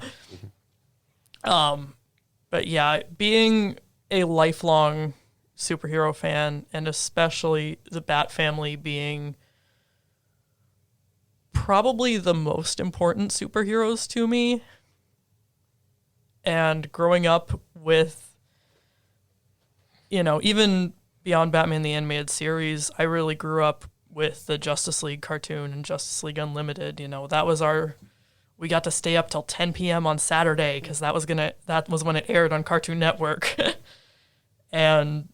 S3: But yeah, being a lifelong superhero fan, and especially the Bat family being probably the most important superheroes to me, and growing up with, even beyond Batman the Animated Series, I really grew up with the Justice League cartoon and Justice League Unlimited. That was we got to stay up till 10 p.m. on Saturday because that was when it aired on Cartoon Network. And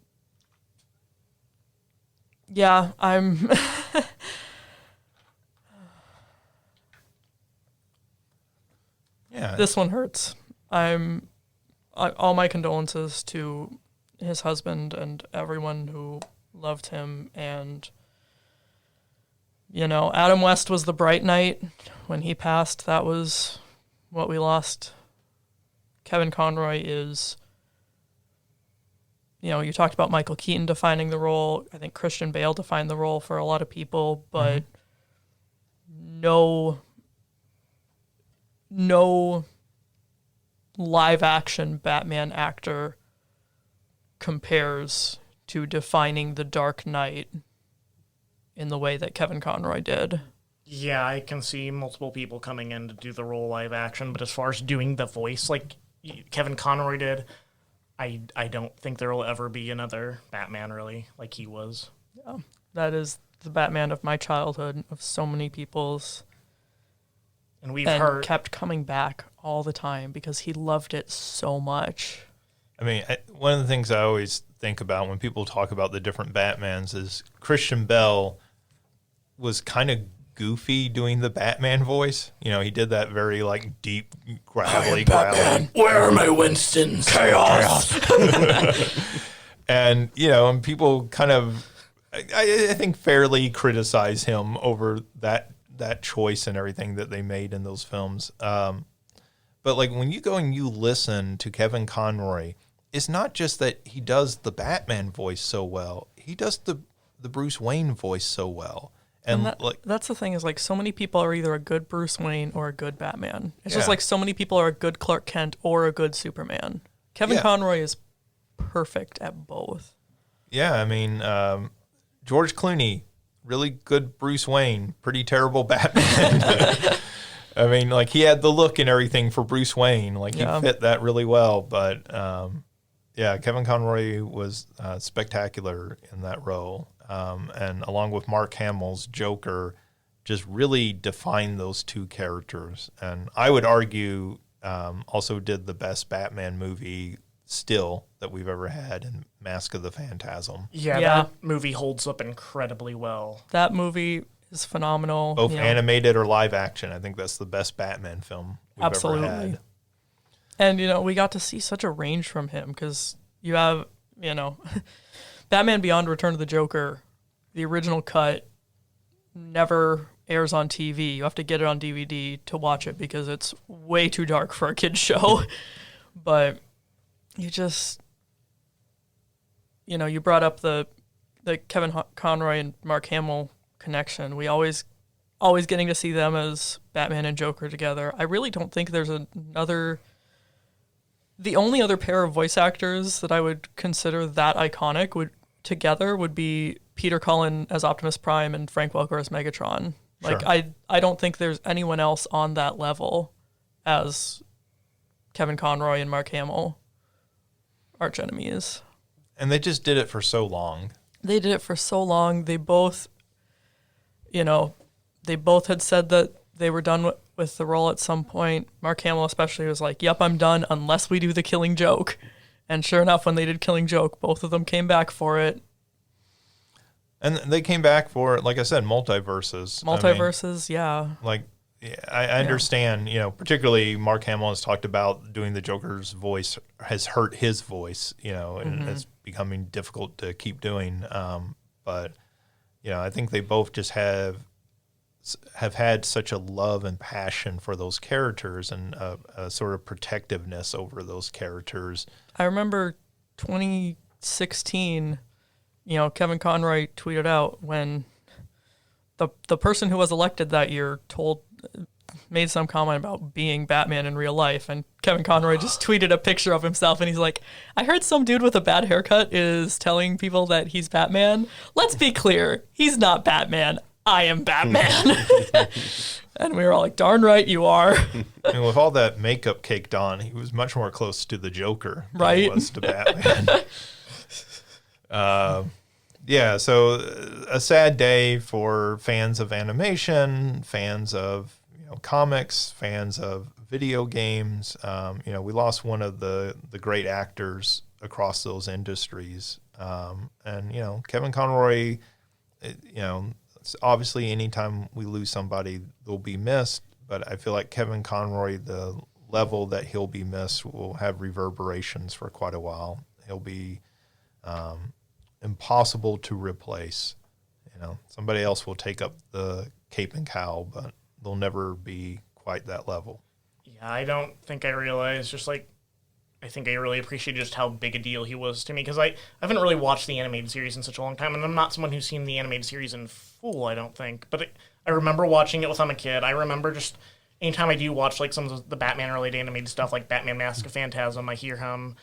S3: yeah, I'm
S1: Yeah.
S3: This one hurts. All my condolences to his husband and everyone who loved him. And, Adam West was the bright knight. When he passed, that was what we lost. Kevin Conroy is, you talked about Michael Keaton defining the role. I think Christian Bale defined the role for a lot of people, but no live action Batman actor compares to defining the Dark Knight in the way that Kevin Conroy did.
S4: Yeah, I can see multiple people coming in to do the role live action, but as far as doing the voice like Kevin Conroy did, I don't think there will ever be another Batman really like he was.
S3: Yeah, that is the Batman of my childhood, of so many people's.
S4: And we've heard
S3: kept coming back all the time because he loved it so much.
S1: I mean, one of the things I always think about when people talk about the different Batmans is Christian Bale was kind of goofy doing the Batman voice. He did that very deep, gravelly.
S4: Where are my Winstons? Chaos.
S1: And and people kind of, I think, fairly criticize him over that choice and everything that they made in those films. But when you go and you listen to Kevin Conroy, it's not just that he does the Batman voice so well. He does the Bruce Wayne voice so well. And
S3: that's the thing is, so many people are either a good Bruce Wayne or a good Batman. It's just so many people are a good Clark Kent or a good Superman. Kevin Conroy is perfect at both.
S1: Yeah, I mean, George Clooney, really good Bruce Wayne, pretty terrible Batman. I mean, he had the look and everything for Bruce Wayne. He fit that really well. But, Kevin Conroy was spectacular in that role. And along with Mark Hamill's Joker, just really defined those two characters. And I would argue also did the best Batman movie still that we've ever had in Mask of the Phantasm.
S4: Yeah, that movie holds up incredibly well.
S3: That movie is phenomenal.
S1: Both animated or live action. I think that's the best Batman film we've ever had.
S3: And, we got to see such a range from him because you have, Batman Beyond Return of the Joker, the original cut never airs on TV. You have to get it on DVD to watch it because it's way too dark for a kid's show. But you just, you brought up the Kevin Conroy and Mark Hamill connection. We always always getting to see them as Batman and Joker together. I really don't think there's another. The only other pair of voice actors that I would consider that iconic would be Peter Cullen as Optimus Prime and Frank Welker as Megatron. Like,
S1: Sure.
S3: I don't think there's anyone else on that level as Kevin Conroy and Mark Hamill, arch enemies.
S1: And they just did it for so long.
S3: They did it for so long. They both had said that they were done with the role at some point. Mark Hamill especially was like, yep, I'm done unless we do the Killing Joke. And sure enough, when they did Killing Joke, both of them came back for it.
S1: And they came back for, like I said, multiverses.
S3: Multiverses, yeah.
S1: Like, yeah, I understand, particularly Mark Hamill has talked about doing the Joker's voice has hurt his voice, and it's becoming difficult to keep doing. But, I think they both just have had such a love and passion for those characters and a sort of protectiveness over those characters.
S3: I remember 2016, Kevin Conroy tweeted out when the person who was elected that year made some comment about being Batman in real life, and Kevin Conroy just tweeted a picture of himself, and he's like, I heard some dude with a bad haircut is telling people that he's Batman. Let's be clear, he's not Batman. I am Batman. And we were all like, darn right you are.
S1: And with all that makeup caked on, he was much more close to the Joker than
S3: Right.
S1: he was to Batman. Yeah, so a sad day for fans of animation, fans of comics, fans of video games. We lost one of the great actors across those industries. And Kevin Conroy, obviously anytime we lose somebody, they'll be missed. But I feel like Kevin Conroy, the level that he'll be missed will have reverberations for quite a while. He'll be impossible to replace. Somebody else will take up the cape and cowl, but they'll never be quite that level.
S4: Yeah, I don't think I realized, I think I really appreciate just how big a deal he was to me, because I haven't really watched the animated series in such a long time, and I'm not someone who's seen the animated series in full, I don't think. But I remember watching it when I'm a kid. I remember just anytime I do watch some of the Batman-related animated stuff, like Batman Mask of Phantasm, I hear him.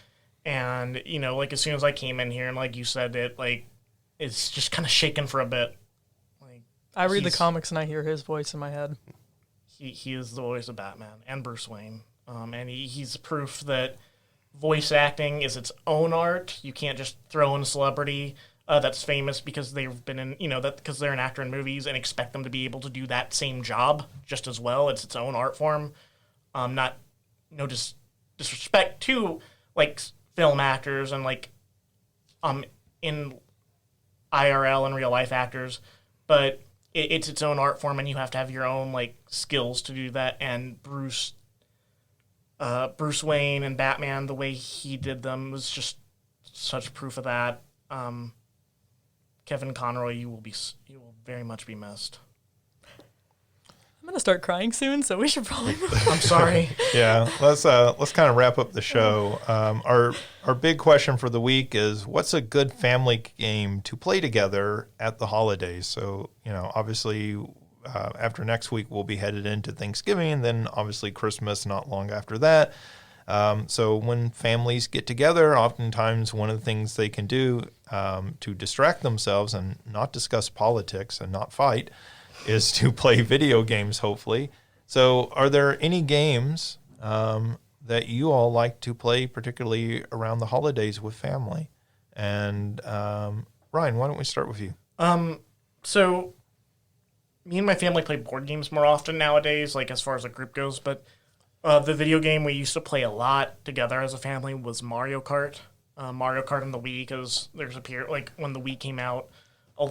S4: And, as soon as I came in here, and like you said, it's just kind of shaken for a bit.
S3: I read the comics and I hear his voice in my head.
S4: He is the voice of Batman and Bruce Wayne. And he's proof that voice acting is its own art. You can't just throw in a celebrity that's famous because they've been in, because they're an actor in movies and expect them to be able to do that same job just as well. It's its own art form. No disrespect to film actors and in IRL and real life actors, but it's its own art form, and you have to have your own skills to do that. And Bruce Wayne and Batman, the way he did them was just such proof of that. Kevin Conroy, you will very much be missed.
S3: I'm gonna start crying soon, so we should probably move.
S4: I'm sorry.
S1: Yeah, let's kind of wrap up the show. Our big question for the week is, what's a good family game to play together at the holidays? So obviously after next week we'll be headed into Thanksgiving, and then obviously Christmas not long after that. So when families get together, oftentimes one of the things they can do to distract themselves and not discuss politics and not fight is to play video games, hopefully. So are there any games that you all like to play, particularly around the holidays with family? And Ryan, why don't we start with you?
S4: So me and my family play board games more often nowadays, as far as a group goes, but the video game we used to play a lot together as a family was Mario Kart. Mario Kart on the Wii, because there's a period, when the Wii came out,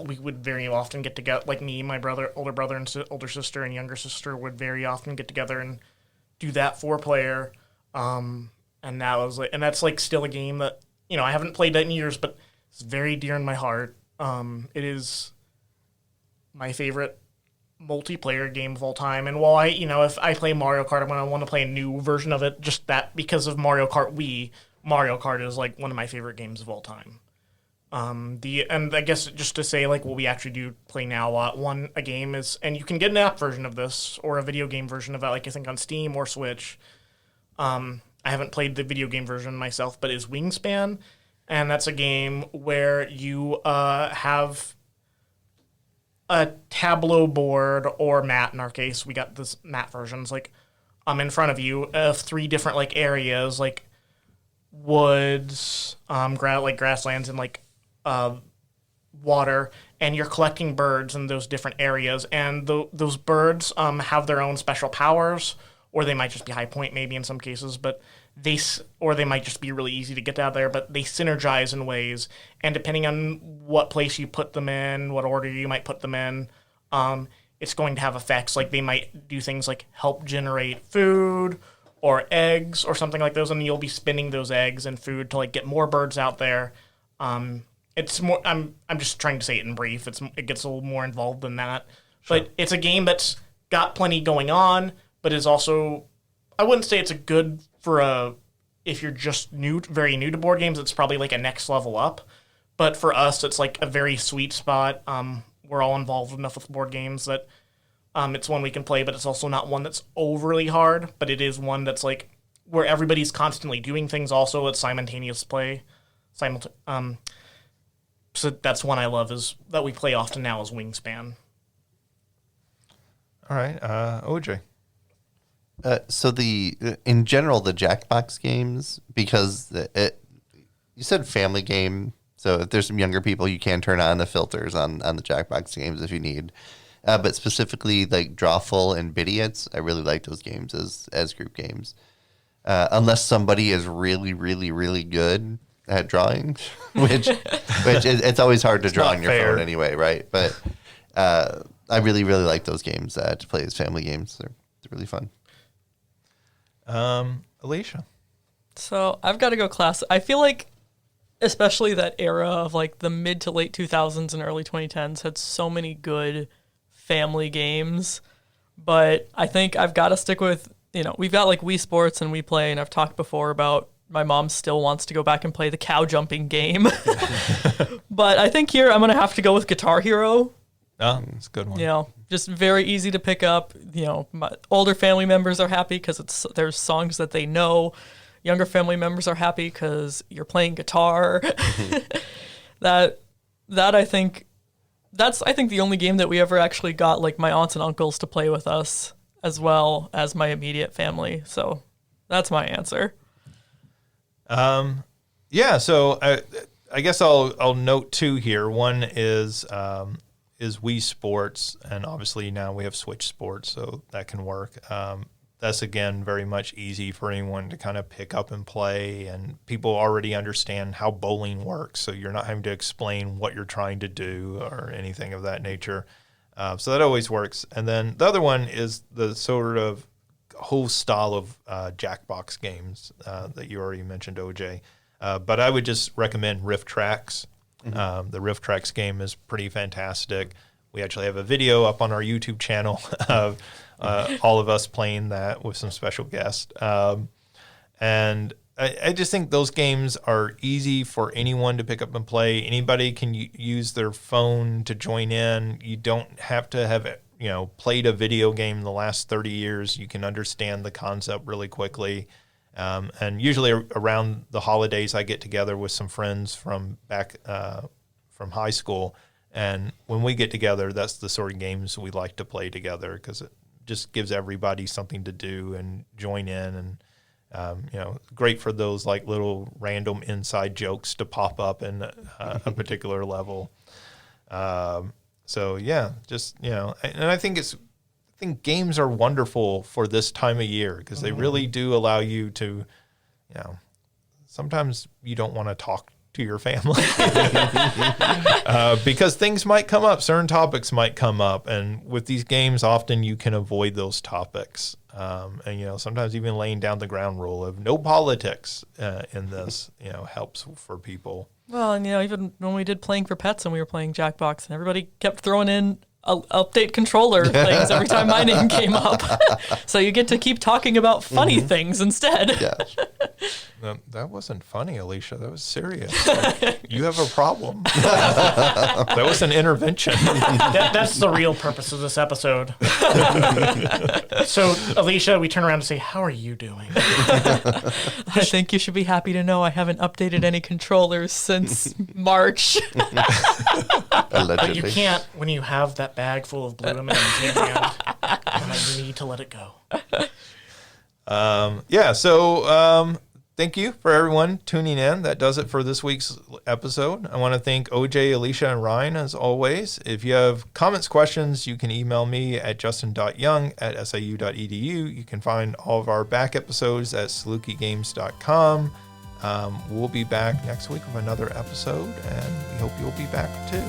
S4: we would very often get together, me, my older brother and older sister and younger sister would very often get together and do that 4-player. And that was and that's still a game that, I haven't played that in years, but it's very dear in my heart. It is my favorite multiplayer game of all time. And while if I play Mario Kart, when I want to play a new version of it, just that because of Mario Kart Wii, Mario Kart is one of my favorite games of all time. And I guess just to say like what we actually do play now a lot. A game is, and you can get an app version of this or a video game version of that, like I think on Steam or Switch. I haven't played the video game version myself, but is Wingspan, and that's a game where you have a tableau board or mat. In our case, we got this mat versions like in front of you of 3 different like areas like woods, like grasslands, and like water, and you're collecting birds in those different areas, and those birds have their own special powers, or they might just be high point maybe in some cases, but they might just be really easy to get out there, but they synergize in ways, and depending on what place you put them in, what order you might put them in, it's going to have effects. Like they might do things like help generate food or eggs or something like those, and you'll be spinning those eggs and food to like get more birds out there. It's more. I'm just trying to say it in brief. It gets a little more involved than that, sure. But it's a game that's got plenty going on, but is also. I wouldn't say it's a good for if you're just very new to board games. It's probably like a next level up, but for us, it's like a very sweet spot. We're all involved enough with board games that it's one we can play, but it's also not one that's overly hard. But it is one that's like where everybody's constantly doing things. Also, it's simultaneous play. So that's one I love is that we play often now is Wingspan.
S1: All right, OJ.
S2: So in general the Jackbox games, because you said family game, so if there's some younger people, you can turn on the filters on the Jackbox games if you need. But specifically like Drawful and Bidiots, I really like those games as group games. Unless somebody is really, really, really good at drawing, which it's always hard to draw on your phone anyway, right? But I really, really like those games to play as family games. They're really fun.
S1: Alicia.
S3: So I've got to go classic. I feel like especially that era of like the mid to late 2000s and early 2010s had so many good family games, but I think I've got to stick with, we've got like Wii Sports and Wii Play, and I've talked before about my mom still wants to go back and play the cow jumping game. But I think here I'm going to have to go with Guitar Hero.
S1: Oh, it's a good one.
S3: Just very easy to pick up. My older family members are happy because there's songs that they know. Younger family members are happy because you're playing guitar. That I think that's the only game that we ever actually got like my aunts and uncles to play with us as well as my immediate family. So that's my answer.
S1: Yeah. So I guess I'll note 2 here. One is Wii Sports, and obviously now we have Switch Sports, so that can work. That's, again, very much easy for anyone to kind of pick up and play, and people already understand how bowling works, so you're not having to explain what you're trying to do or anything of that nature. So that always works. And then the other one is the sort of whole style of Jackbox games that you already mentioned, OJ. But I would just recommend Riff Tracks. Mm-hmm. The Riff Tracks game is pretty fantastic. We actually have a video up on our YouTube channel of all of us playing that with some special guests. And I just think those games are easy for anyone to pick up and play. Anybody can use their phone to join in. You don't have to have played a video game in the last 30 years. You can understand the concept really quickly. And usually around the holidays, I get together with some friends from back from high school. And when we get together, that's the sort of games we like to play together because it just gives everybody something to do and join in. And, great for those like little random inside jokes to pop up in a particular level. So, yeah, just, and I think games are wonderful for this time of year because they really do allow you to, sometimes you don't want to talk to your family because things might come up, certain topics might come up. And with these games, often you can avoid those topics. And, sometimes even laying down the ground rule of no politics in this, helps for people.
S3: Well, and, even when we did Playing for Pets and we were playing Jackbox and everybody kept throwing in update controller things every time my name came up. So you get to keep talking about funny things instead.
S2: Yeah.
S1: That wasn't funny, Alicia. That was serious. You have a problem. That was an intervention.
S4: That's the real purpose of this episode. So, Alicia, we turn around and say, how are you doing?
S3: I think you should be happy to know I haven't updated any controllers since March.
S4: But you can't when you have that bag full of blue M&Ms in your hand. You need to let it go.
S1: Thank you for everyone tuning in. That does it for this week's episode. I want to thank OJ, Alicia, and Ryan as always. If you have comments, questions, you can email me at justin.young@siu.edu. You can find all of our back episodes at salukigames.com. We'll be back next week with another episode, and we hope you'll be back too.